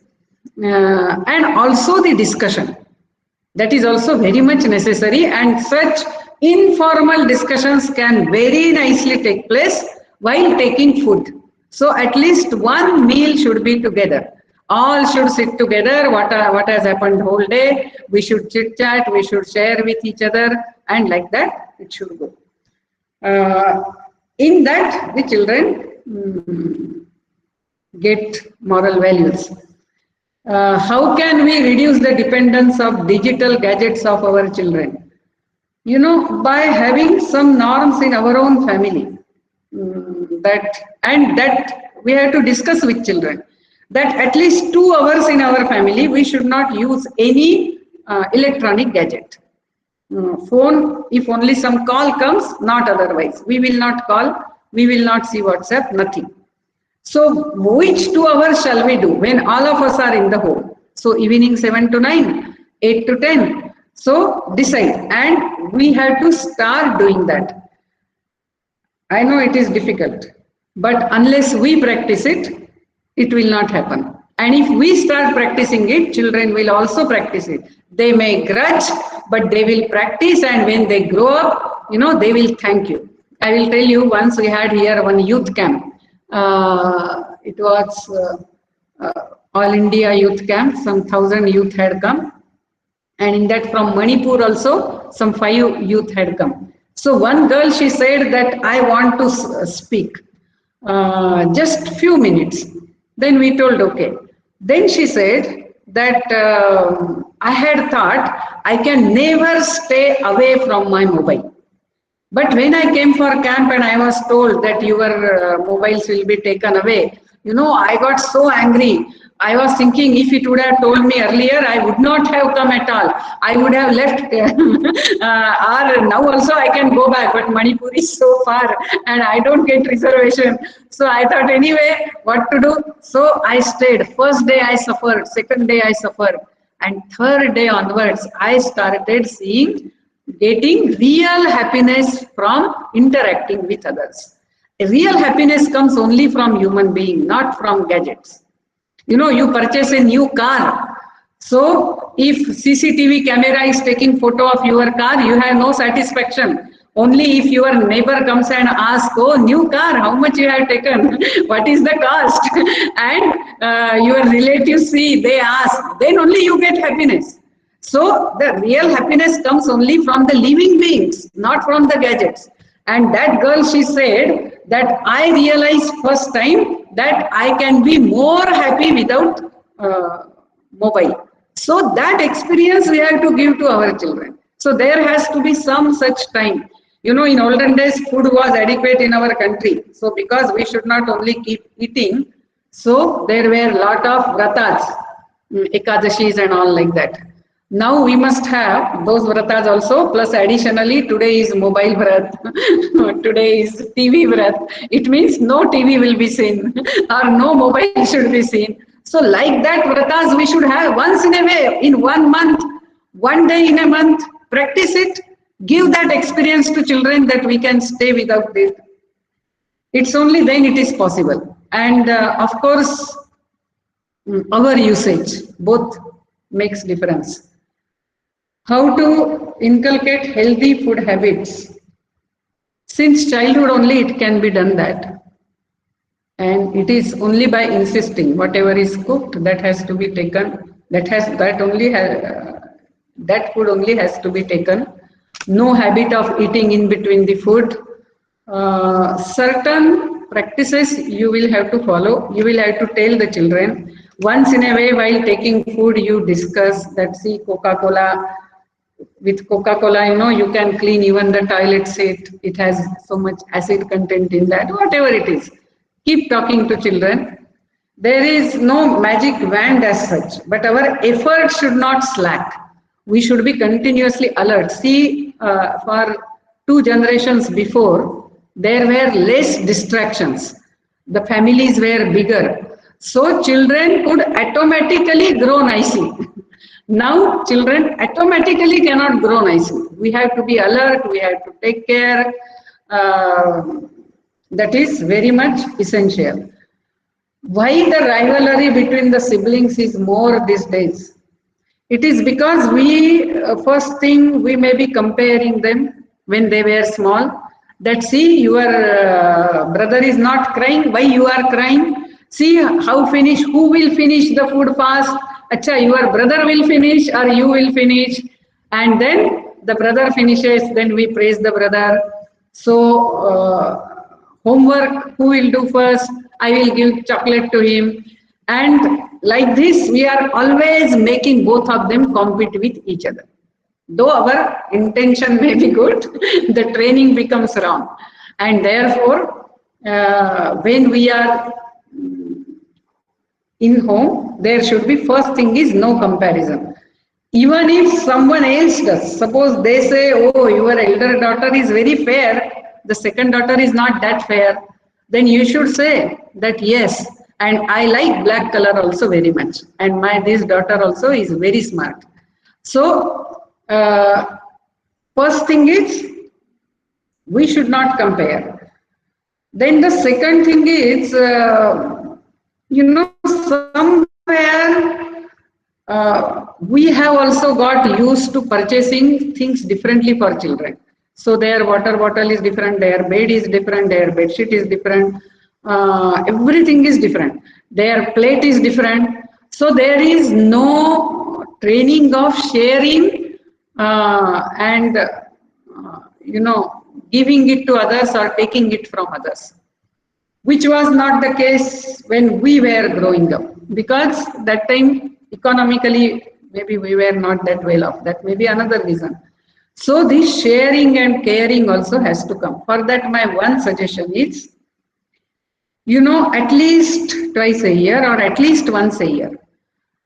and also the discussion. That is also very much necessary, and such informal discussions can very nicely take place while taking food. So at least one meal should be together. All should sit together, what has happened whole day, we should chit chat, we should share with each other, and like that it should go. In that the children get moral values. How can we reduce the dependence of digital gadgets of our children? By having some norms in our own family, that we have to discuss with children, that at least 2 hours in our family we should not use any electronic gadget. phone, if only some call comes, not otherwise. We will not call, we will not see WhatsApp, nothing. So which 2 hours shall we do when all of us are in the home? So evening 7 to 9, 8 to 10. So decide, and we have to start doing that. I know it is difficult, but unless we practice it, it will not happen. And if we start practicing it, children will also practice it. They may grudge, but they will practice, and when they grow up, they will thank you. I will tell you, once we had here one youth camp. It was All India Youth Camp, some 1,000 youth had come. And in that from Manipur also, some 5 youth had come. So one girl, she said that I want to speak, just few minutes. Then we told, okay. Then she said that I had thought I can never stay away from my mobile. But when I came for camp and I was told that your mobiles will be taken away, I got so angry. I was thinking if it would have told me earlier, I would not have come at all. I would have left. Or now also I can go back, but Manipur is so far and I don't get reservation. So I thought anyway, what to do? So I stayed. First day I suffered, second day I suffered, and third day onwards, I started getting real happiness from interacting with others. Real happiness comes only from human being, not from gadgets. You purchase a new car. So if CCTV camera is taking photo of your car, you have no satisfaction. Only if your neighbor comes and asks, oh, new car, how much you have taken? What is the cost? And your relatives see, they ask, then only you get happiness. So the real happiness comes only from the living beings, not from the gadgets. And that girl, she said that I realized first time that I can be more happy without mobile. So that experience we have to give to our children. So there has to be some such time. In olden days, food was adequate in our country. So because we should not only keep eating, so there were a lot of vratas, ekadashis and all like that. Now we must have those vratas also, plus additionally today is mobile vrat, today is TV vrat. It means no TV will be seen or no mobile should be seen. So like that vratas we should have once in a way, in 1 month, 1 day in a month, practice it, give that experience to children that we can stay without it. It's only then it is possible. And of course, our usage, both makes difference. How to inculcate healthy food habits? Since childhood only it can be done that. And it is only by insisting whatever is cooked that has to be taken, that food only has to be taken. No habit of eating in between the food. Certain practices you will have to follow. You will have to tell the children. Once in a way while taking food you discuss that, see, Coca-Cola, with Coca-Cola, you can clean even the toilet seat. It has so much acid content in that, whatever it is. Keep talking to children. There is no magic wand as such, but our effort should not slack. We should be continuously alert. See, for 2 generations before, there were less distractions. The families were bigger. So children could automatically grow nicely. Now children automatically cannot grow nicely. We have to be alert, we have to take care. That is very much essential. Why the rivalry between the siblings is more these days? It is because first thing, we may be comparing them when they were small. That, see, your brother is not crying, why you are crying? See who will finish the food fast? Acha, your brother will finish or you will finish. And then the brother finishes, then we praise the brother. So homework, who will do first? I will give chocolate to him. And like this, we are always making both of them compete with each other. Though our intention may be good, the training becomes wrong. And therefore, when we are in home, there should be, first thing is no comparison. Even if someone else does, suppose they say, oh, your elder daughter is very fair, the second daughter is not that fair, then you should say that yes, and I like black color also very much, and my this daughter also is very smart. So, first thing is, we should not compare. Then the second thing is, somewhere we have also got used to purchasing things differently for children. So their water bottle is different, their bed is different, their bed sheet is different, everything is different. Their plate is different. So there is no training of sharing and giving it to others or taking it from others, which was not the case when we were growing up, because that time economically maybe we were not that well off. That may be another reason. So this sharing and caring also has to come. For that, my one suggestion is, at least twice a year or at least once a year,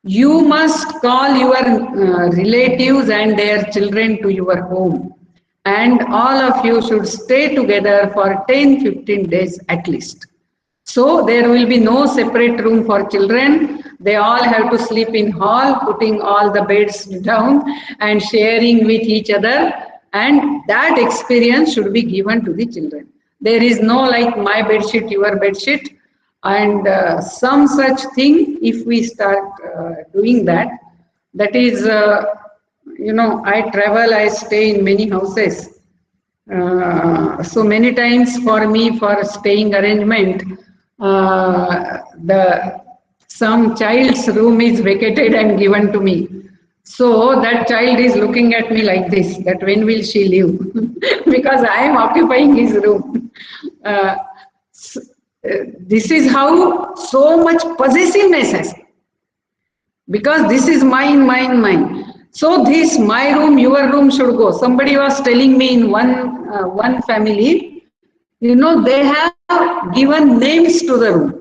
you must call your relatives and their children to your home, and all of you should stay together for 10-15 days at least. So there will be no separate room for children. They all have to sleep in hall, putting all the beds down and sharing with each other. And that experience should be given to the children. There is no like my bed sheet, your bed sheet. And some such thing, if we start doing that, that is, I travel, I stay in many houses. So many times for me, for staying arrangement, some child's room is vacated and given to me. So that child is looking at me like this, that when will she leave? Because I am occupying his room. This is how so much possessiveness has. Because this is mine, mine, mine. So this my room, your room should go. Somebody was telling me in one family, they have given names to the room.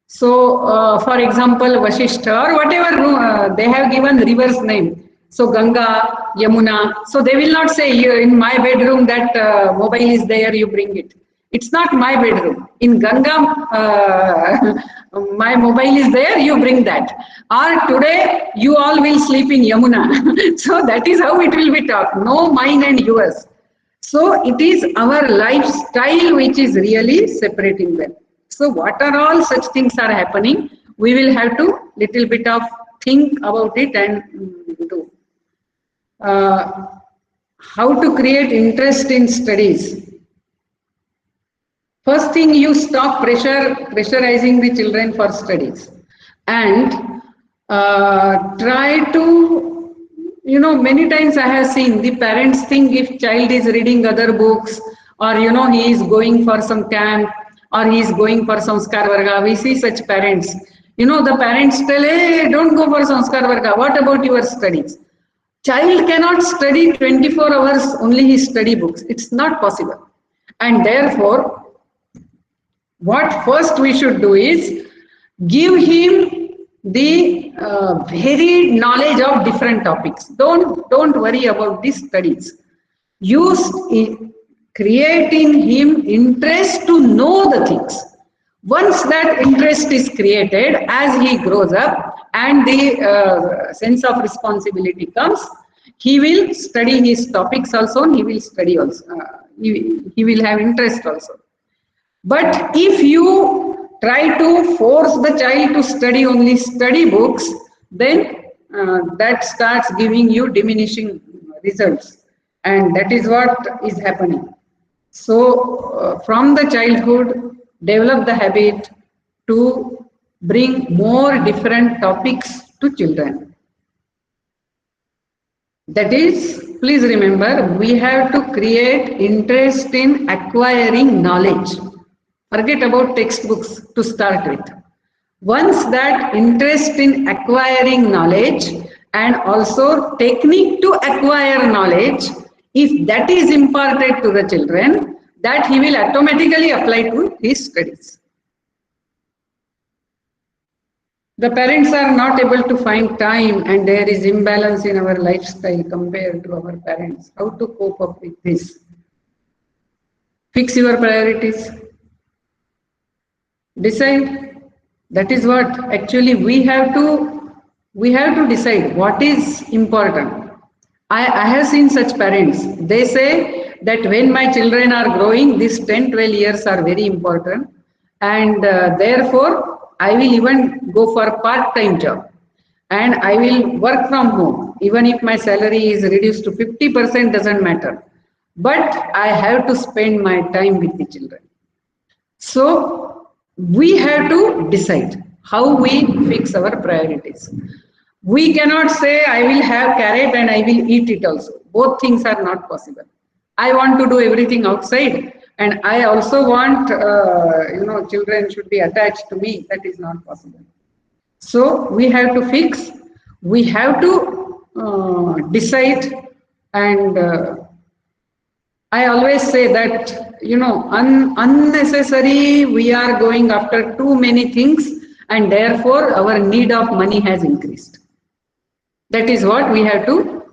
So, for example, Vashishtha or whatever, they have given rivers name. So, Ganga, Yamuna. So, they will not say, in my bedroom that mobile is there, you bring it. It's not my bedroom. In Ganga, my mobile is there, you bring that. Or today, you all will sleep in Yamuna. So, that is how it will be taught. No mine and yours. So, it is our lifestyle which is really separating them. So what are all such things are happening? We will have to little bit of think about it and do. How to create interest in studies? First thing, you stop pressurizing the children for studies, and try to, many times I have seen the parents think if child is reading other books, or he is going for some camp, or he is going for Sanskar Varga. We see such parents. The parents tell, hey, don't go for Sanskar Varga. What about your studies? Child cannot study 24 hours only his study books. It's not possible. And therefore, what first we should do is give him the varied knowledge of different topics. Don't worry about the studies. Use creating him interest to know the things. Once that interest is created, as he grows up and the sense of responsibility comes, he will study his topics also, and he will study also. He will have interest also. But if you try to force the child to study only study books, then that starts giving you diminishing results. And that is what is happening. So from the childhood, develop the habit to bring more different topics to children. That is, please remember, we have to create interest in acquiring knowledge. Forget about textbooks to start with. Once that interest in acquiring knowledge and also technique to acquire knowledge, if that is imparted to the children, that he will automatically apply to his studies. The parents are not able to find time and there is imbalance in our lifestyle compared to our parents. How to cope up with this? Fix your priorities. Decide. That is what actually we have to decide what is important. I have seen such parents. They say that when my children are growing, these 10, 12 years are very important. And therefore, I will even go for a part-time job. And I will work from home. Even if my salary is reduced to 50%, doesn't matter. But I have to spend my time with the children. So we have to decide how we fix our priorities. We cannot say I will have carrot and I will eat it also. Both things are not possible. I want to do everything outside and I also want, children should be attached to me. That is not possible. So we have to fix, we have to decide, and I always say that, unnecessary, we are going after too many things and therefore our need of money has increased. That is what we have to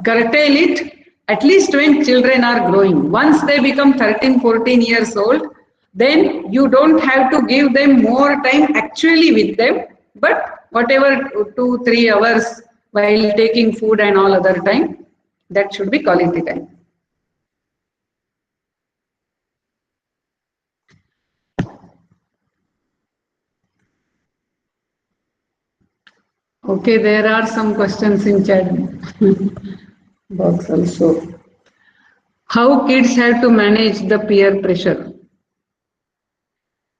curtail it, at least when children are growing. Once they become 13, 14 years old, then you don't have to give them more time actually with them, but whatever 2, 3 hours while taking food and all other time, that should be quality time. Okay, there are some questions in chat box also. How kids have to manage the peer pressure?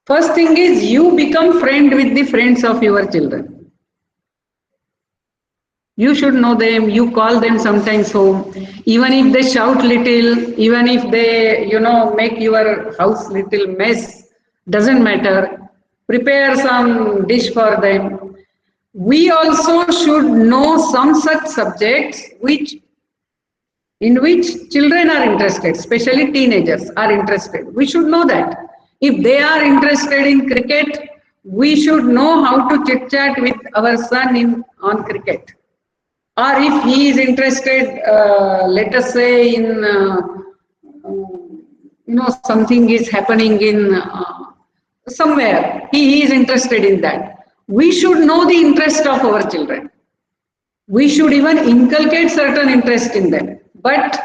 First thing is you become friend with the friends of your children. You should know them, you call them sometimes home. Even if they shout little, even if they, make your house little mess, doesn't matter. Prepare some dish for them. We also should know some such subjects in which children are interested, especially teenagers are interested. We should know that. If they are interested in cricket, we should know how to chit chat with our son on cricket. Or if he is interested, let us say in, something is happening in somewhere, he is interested in that. We should know the interest of our children. We should even inculcate certain interest in them. But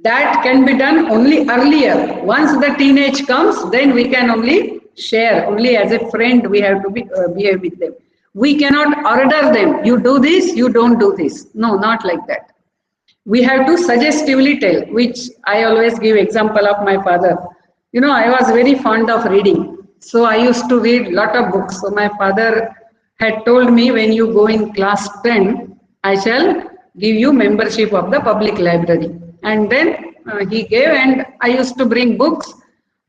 that can be done only earlier. Once the teenage comes, then we can only share. Only as a friend we have to behave with them. We cannot order them. You do this, you don't do this. No, not like that. We have to suggestively tell, which I always give example of my father. I was very fond of reading. So I used to read lot of books. So my father had told me, when you go in class 10, I shall give you membership of the public library. And then he gave, and I used to bring books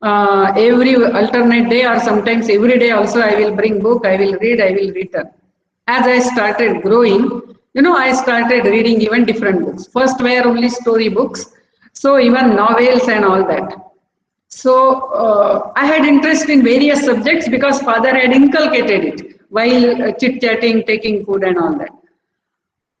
every alternate day, or sometimes every day also I will bring book, I will read, I will return. As I started growing, I started reading even different books. First were only story books, so even novels and all that. So I had interest in various subjects because father had inculcated it while chit-chatting, taking food and all that.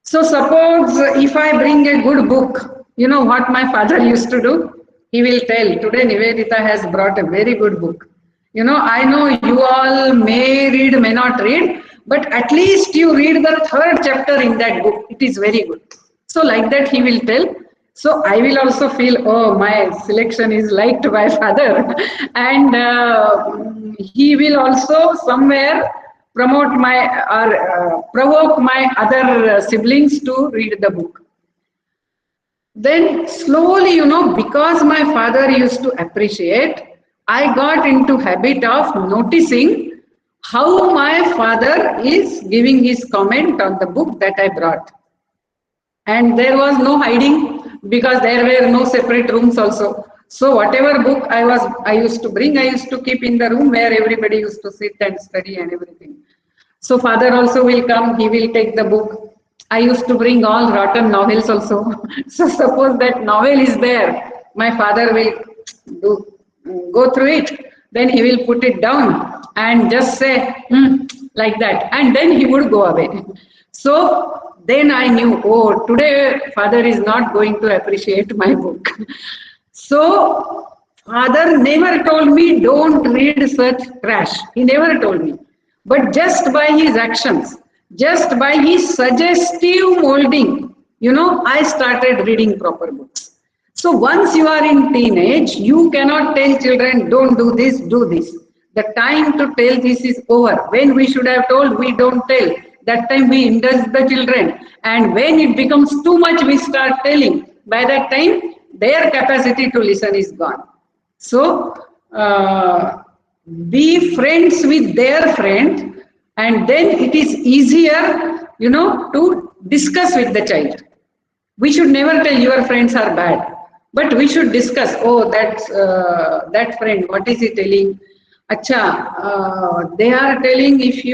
So suppose if I bring a good book, what my father used to do? He will tell, today Nivedita has brought a very good book. I know you all may read, may not read, but at least you read the 3rd chapter in that book. It is very good. So like that he will tell. So I will also feel, oh, my selection is liked by father. And he will also somewhere promote provoke my other siblings to read the book. Then slowly, because my father used to appreciate, I got into habit of noticing how my father is giving his comment on the book that I brought. And there was no hiding because there were no separate rooms also. So whatever book I used to bring, I used to keep in the room where everybody used to sit and study and everything. So father also will come, he will take the book. I used to bring all rotten novels also. So suppose that novel is there, my father will go through it, then he will put it down and just say, like that, and then he would go away. So then I knew, oh, today father is not going to appreciate my book. So father never told me don't read such trash. He never told me. But just by his actions, just by his suggestive molding, I started reading proper books. So once you are in teenage, you cannot tell children, don't do this, do this. The time to tell this is over. When we should have told, we don't tell. That time we indulge the children. And when it becomes too much, we start telling. By that time, their capacity to listen is gone. So, be friends with their friend, and then it is easier, to discuss with the child. We should never tell your friends are bad, but we should discuss, oh, that's that friend, what is he telling? Acha, they are telling if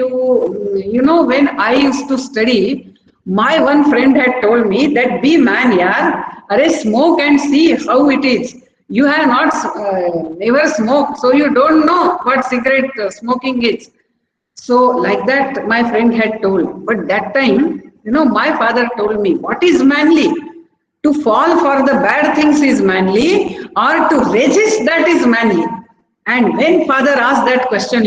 when I used to study, my one friend had told me that be man, yaar, arey smoke and see how it is. You have not never smoked, so you don't know what cigarette smoking is. So like that, my friend had told. But that time, my father told me, what is manly? To fall for the bad things is manly, or to resist that is manly. And when father asked that question,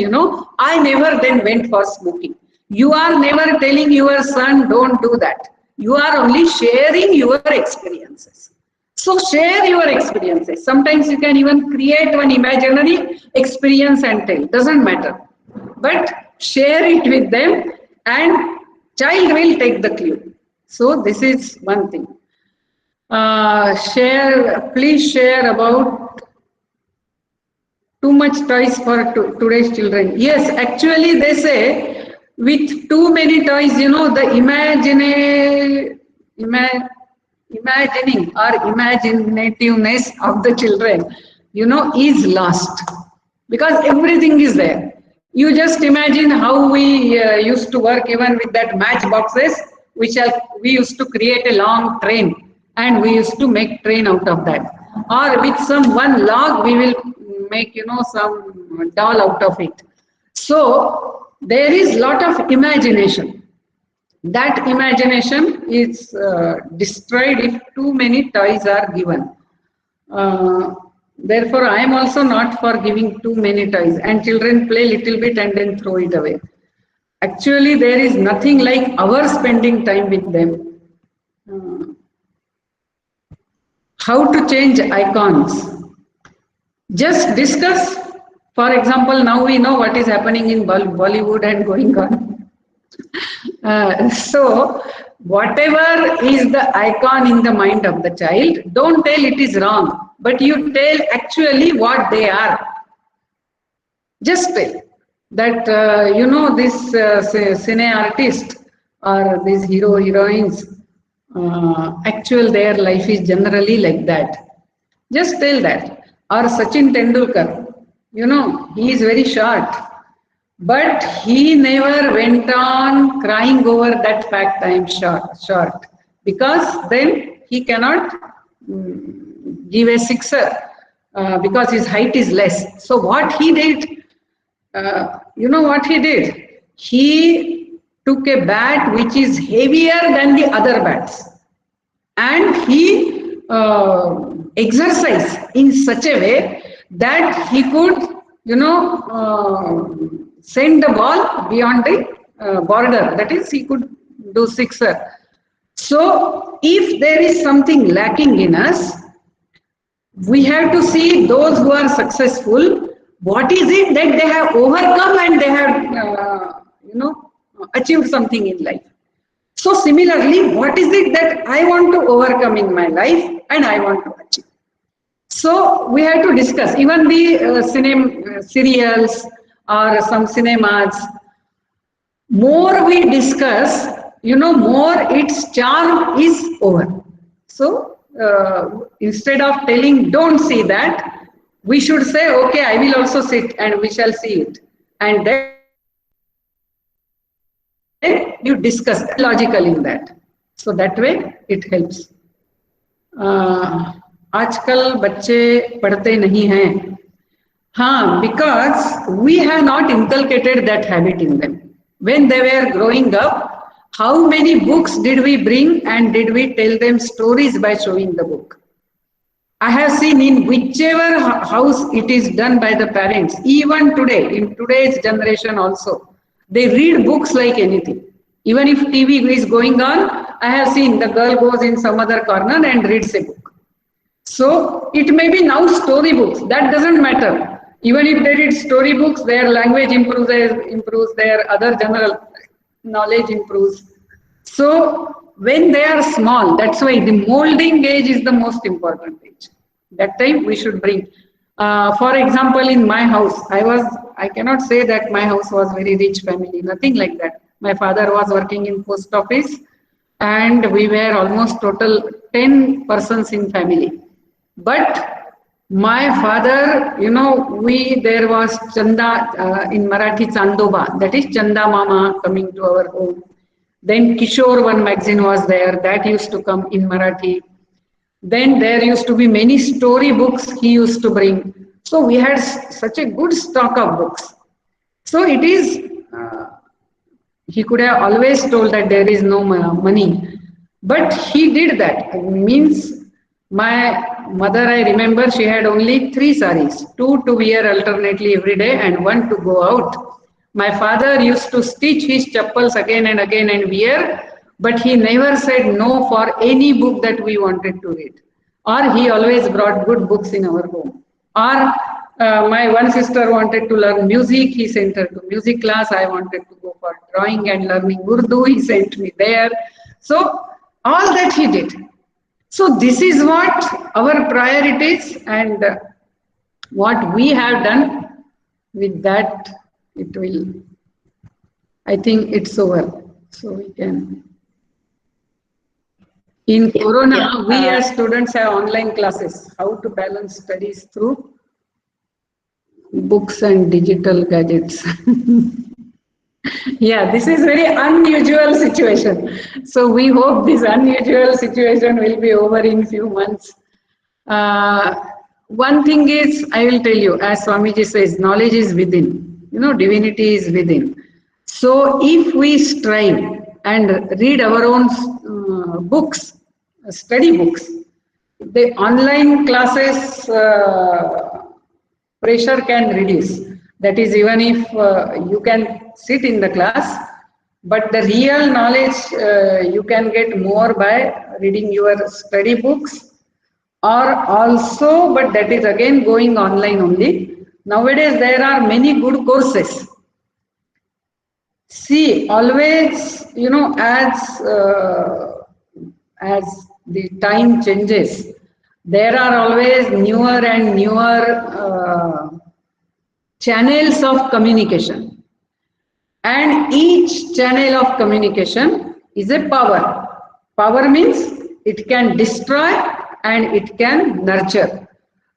I never then went for smoking. You are never telling your son, don't do that. You are only sharing your experiences. So share your experiences. Sometimes you can even create one imaginary experience and tell. Doesn't matter. But share it with them and child will take the clue. So this is one thing. Please share about too much toys for today's children. Yes, actually they say with too many toys, the imagining or imaginativeness of the children, is lost because everything is there. You just imagine how we used to work even with that matchboxes, we used to create a long train and we used to make train out of that. Or with some one log, we will make, some doll out of it. So there is lot of imagination. That imagination is destroyed if too many toys are given. Therefore, I am also not for giving too many toys, and children play little bit and then throw it away. Actually, there is nothing like our spending time with them. How to change icons? Just discuss. For example, now we know what is happening in Bollywood and going on. So, whatever is the icon in the mind of the child, don't tell it is wrong, but you tell actually what they are. Just tell that, this cine artist or these heroines, actual their life is generally like that. Just tell that. Or Sachin Tendulkar, he is very short. But he never went on crying over that fact I am short. Because then he cannot give a sixer because his height is less. So what he did, what he did? He took a bat which is heavier than the other bats. And he exercised in such a way that he could, send the ball beyond the border. That is, he could do sixer. So, if there is something lacking in us, we have to see those who are successful. What is it that they have overcome and they have, achieved something in life? So, similarly, what is it that I want to overcome in my life and I want to achieve? So, we have to discuss. Even the serials or some cinemas, more we discuss, more its charm is over. So, instead of telling, don't see that, we should say, okay, I will also sit and we shall see it. And then you discuss logical in that. So, that way it helps. आजकल बच्चे पढ़ते नहीं हैं. हाँ, because we have not inculcated that habit in them. when they were growing up, how many books did we bring and did we tell them stories by showing the book? I have seen in whichever house it is done by the parents, even today, in today's generation also, they read books like anything. Even if TV is going on, I have seen the girl goes in some other corner and reads a book. So it may be now storybooks, that doesn't matter. Even if they read storybooks, their language improves, their other general knowledge improves. So when they are small, that's why the molding age is the most important age. That time we should bring. For example, in my house, I cannot say that my house was very rich family, nothing like that. My father was working in post office and we were almost total 10 persons in family. But my father, there was Chanda, in Marathi Chandoba, that is Chanda Mama coming to our home. Then Kishore, one magazine was there, that used to come in Marathi. Then there used to be many story books he used to bring. So we had such a good stock of books. So it is, he could have always told that there is no money. But he did that. It means my mother, I remember, she had only 3 saris, 2 to wear alternately every day and 1 to go out. My father used to stitch his chappals again and again and wear, but he never said no for any book that we wanted to read. Or he always brought good books in our home. Or my one sister wanted to learn music, he sent her to music class. I wanted to go for drawing and learning Urdu, he sent me there. So all that he did. So this is what our priorities and what we have done. With that, it will, I think it's over. So we can. In Corona, we as students have online classes. How to balance studies through books and digital gadgets. Yeah, this is very unusual situation. So we hope this unusual situation will be over in few months. One thing is, I will tell you, as Swamiji says, knowledge is within. Divinity is within. So if we strive and read our own books, study books, the online classes pressure can reduce. That is, even if you can sit in the class, but the real knowledge you can get more by reading your study books, or also, but that is again going online only. Nowadays there are many good courses. See, always, as the time changes, there are always newer and newer channels of communication. And each channel of communication is a power. Power means it can destroy and it can nurture.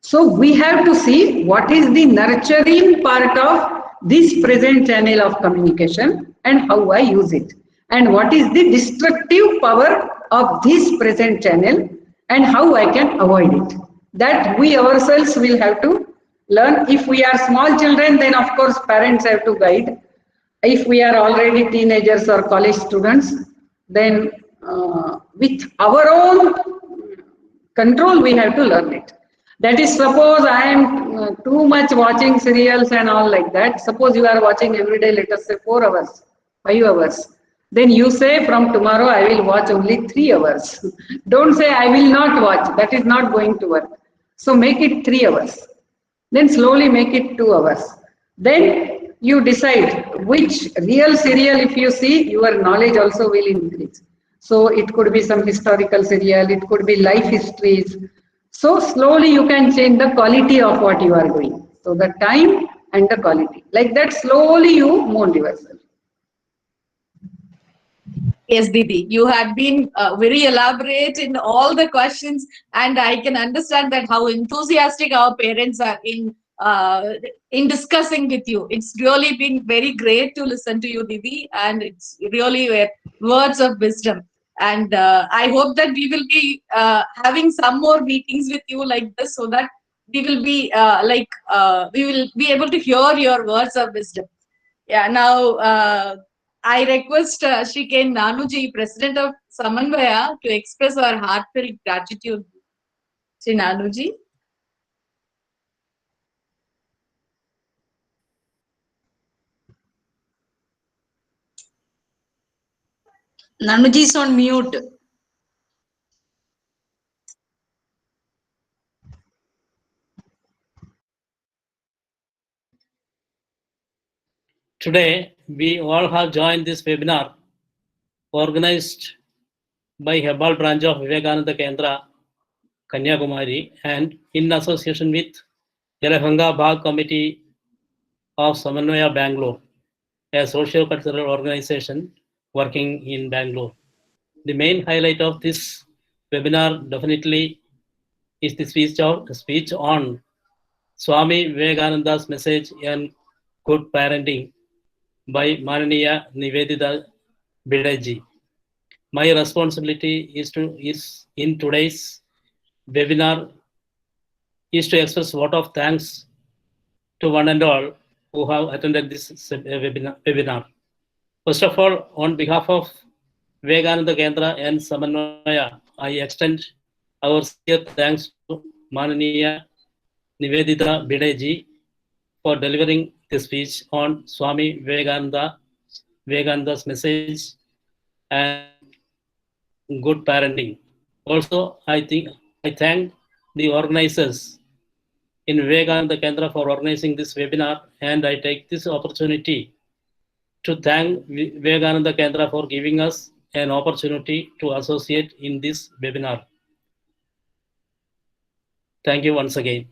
So we have to see what is the nurturing part of this present channel of communication and how I use it. And what is the destructive power of this present channel and how I can avoid it. That we ourselves will have to learn. If we are small children, then of course parents have to guide. If we are already teenagers or college students, then with our own control we have to learn it. That is, suppose I am too much watching serials and all like that. Suppose you are watching every day, let us say 4 hours, 5 hours. Then you say from tomorrow I will watch only 3 hours. Don't say I will not watch. That is not going to work. So make it 3 hours. Then slowly make it 2 hours. Then you decide which real serial, if you see, your knowledge also will increase. So it could be some historical serial, it could be life histories. So slowly you can change the quality of what you are doing. So the time and the quality. Like that, slowly you mold yourself. Yes, Didi, you have been very elaborate in all the questions, and I can understand that how enthusiastic our parents are in discussing with you. It's really been very great to listen to you, Didi, and it's really words of wisdom. And I hope that we will be having some more meetings with you like this, so that we will be we will be able to hear your words of wisdom. Yeah. Now. I request Shri K. Nanuji, President of Samanvaya, to express our heartfelt gratitude. Shri Nanuji. Nanuji is on mute. Today, we all have joined this webinar organized by Hebbal branch of Vivekananda Kendra, Kanyakumari, and in association with Yelahanga Bhag Committee of Samanvaya, Bangalore, a social cultural organization working in Bangalore. The main highlight of this webinar definitely is the speech on Swami Vivekananda's message on good parenting by Mananeeya Nivedita Didi. My responsibility is in today's webinar is to express vote of thanks to one and all who have attended this webinar. First of all, on behalf of Vivekananda Kendra and Samanvaya, I extend our sincere thanks to Mananeeya Nivedita Didi for delivering the speech on Swami Vivekananda's message and good parenting. Also, I thank the organizers in Vivekananda Kendra for organizing this webinar, and I take this opportunity to thank Vivekananda Kendra for giving us an opportunity to associate in this webinar. Thank you once again.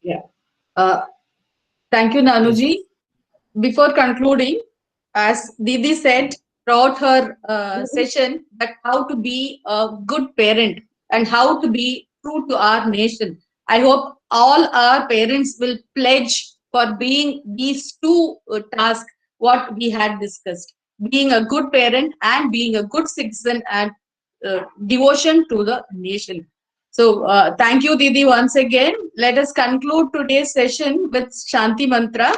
Yeah. Thank you, Nanuji. Before concluding, as Didi said throughout her session, that how to be a good parent and how to be true to our nation. I hope all our parents will pledge for being these two tasks what we had discussed. Being a good parent and being a good citizen and devotion to the nation. So thank you, Didi, once again. Let us conclude today's session with Shanti Mantra.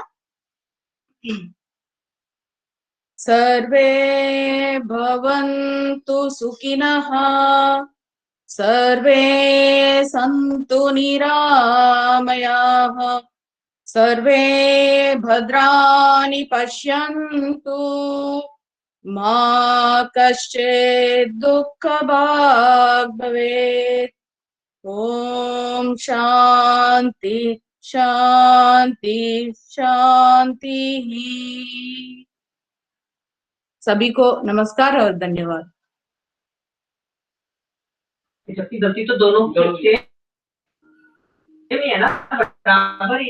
Sarve bhavantu sukhinah, sarve santu niramayah, sarve bhadrani pashyantu, ma kaschid dukkha bhag bhavet. Om Shanti Shanti Shanti. सभी को नमस्कार और धन्यवाद। गलती तो दोनों में है ना, बराबर ही है।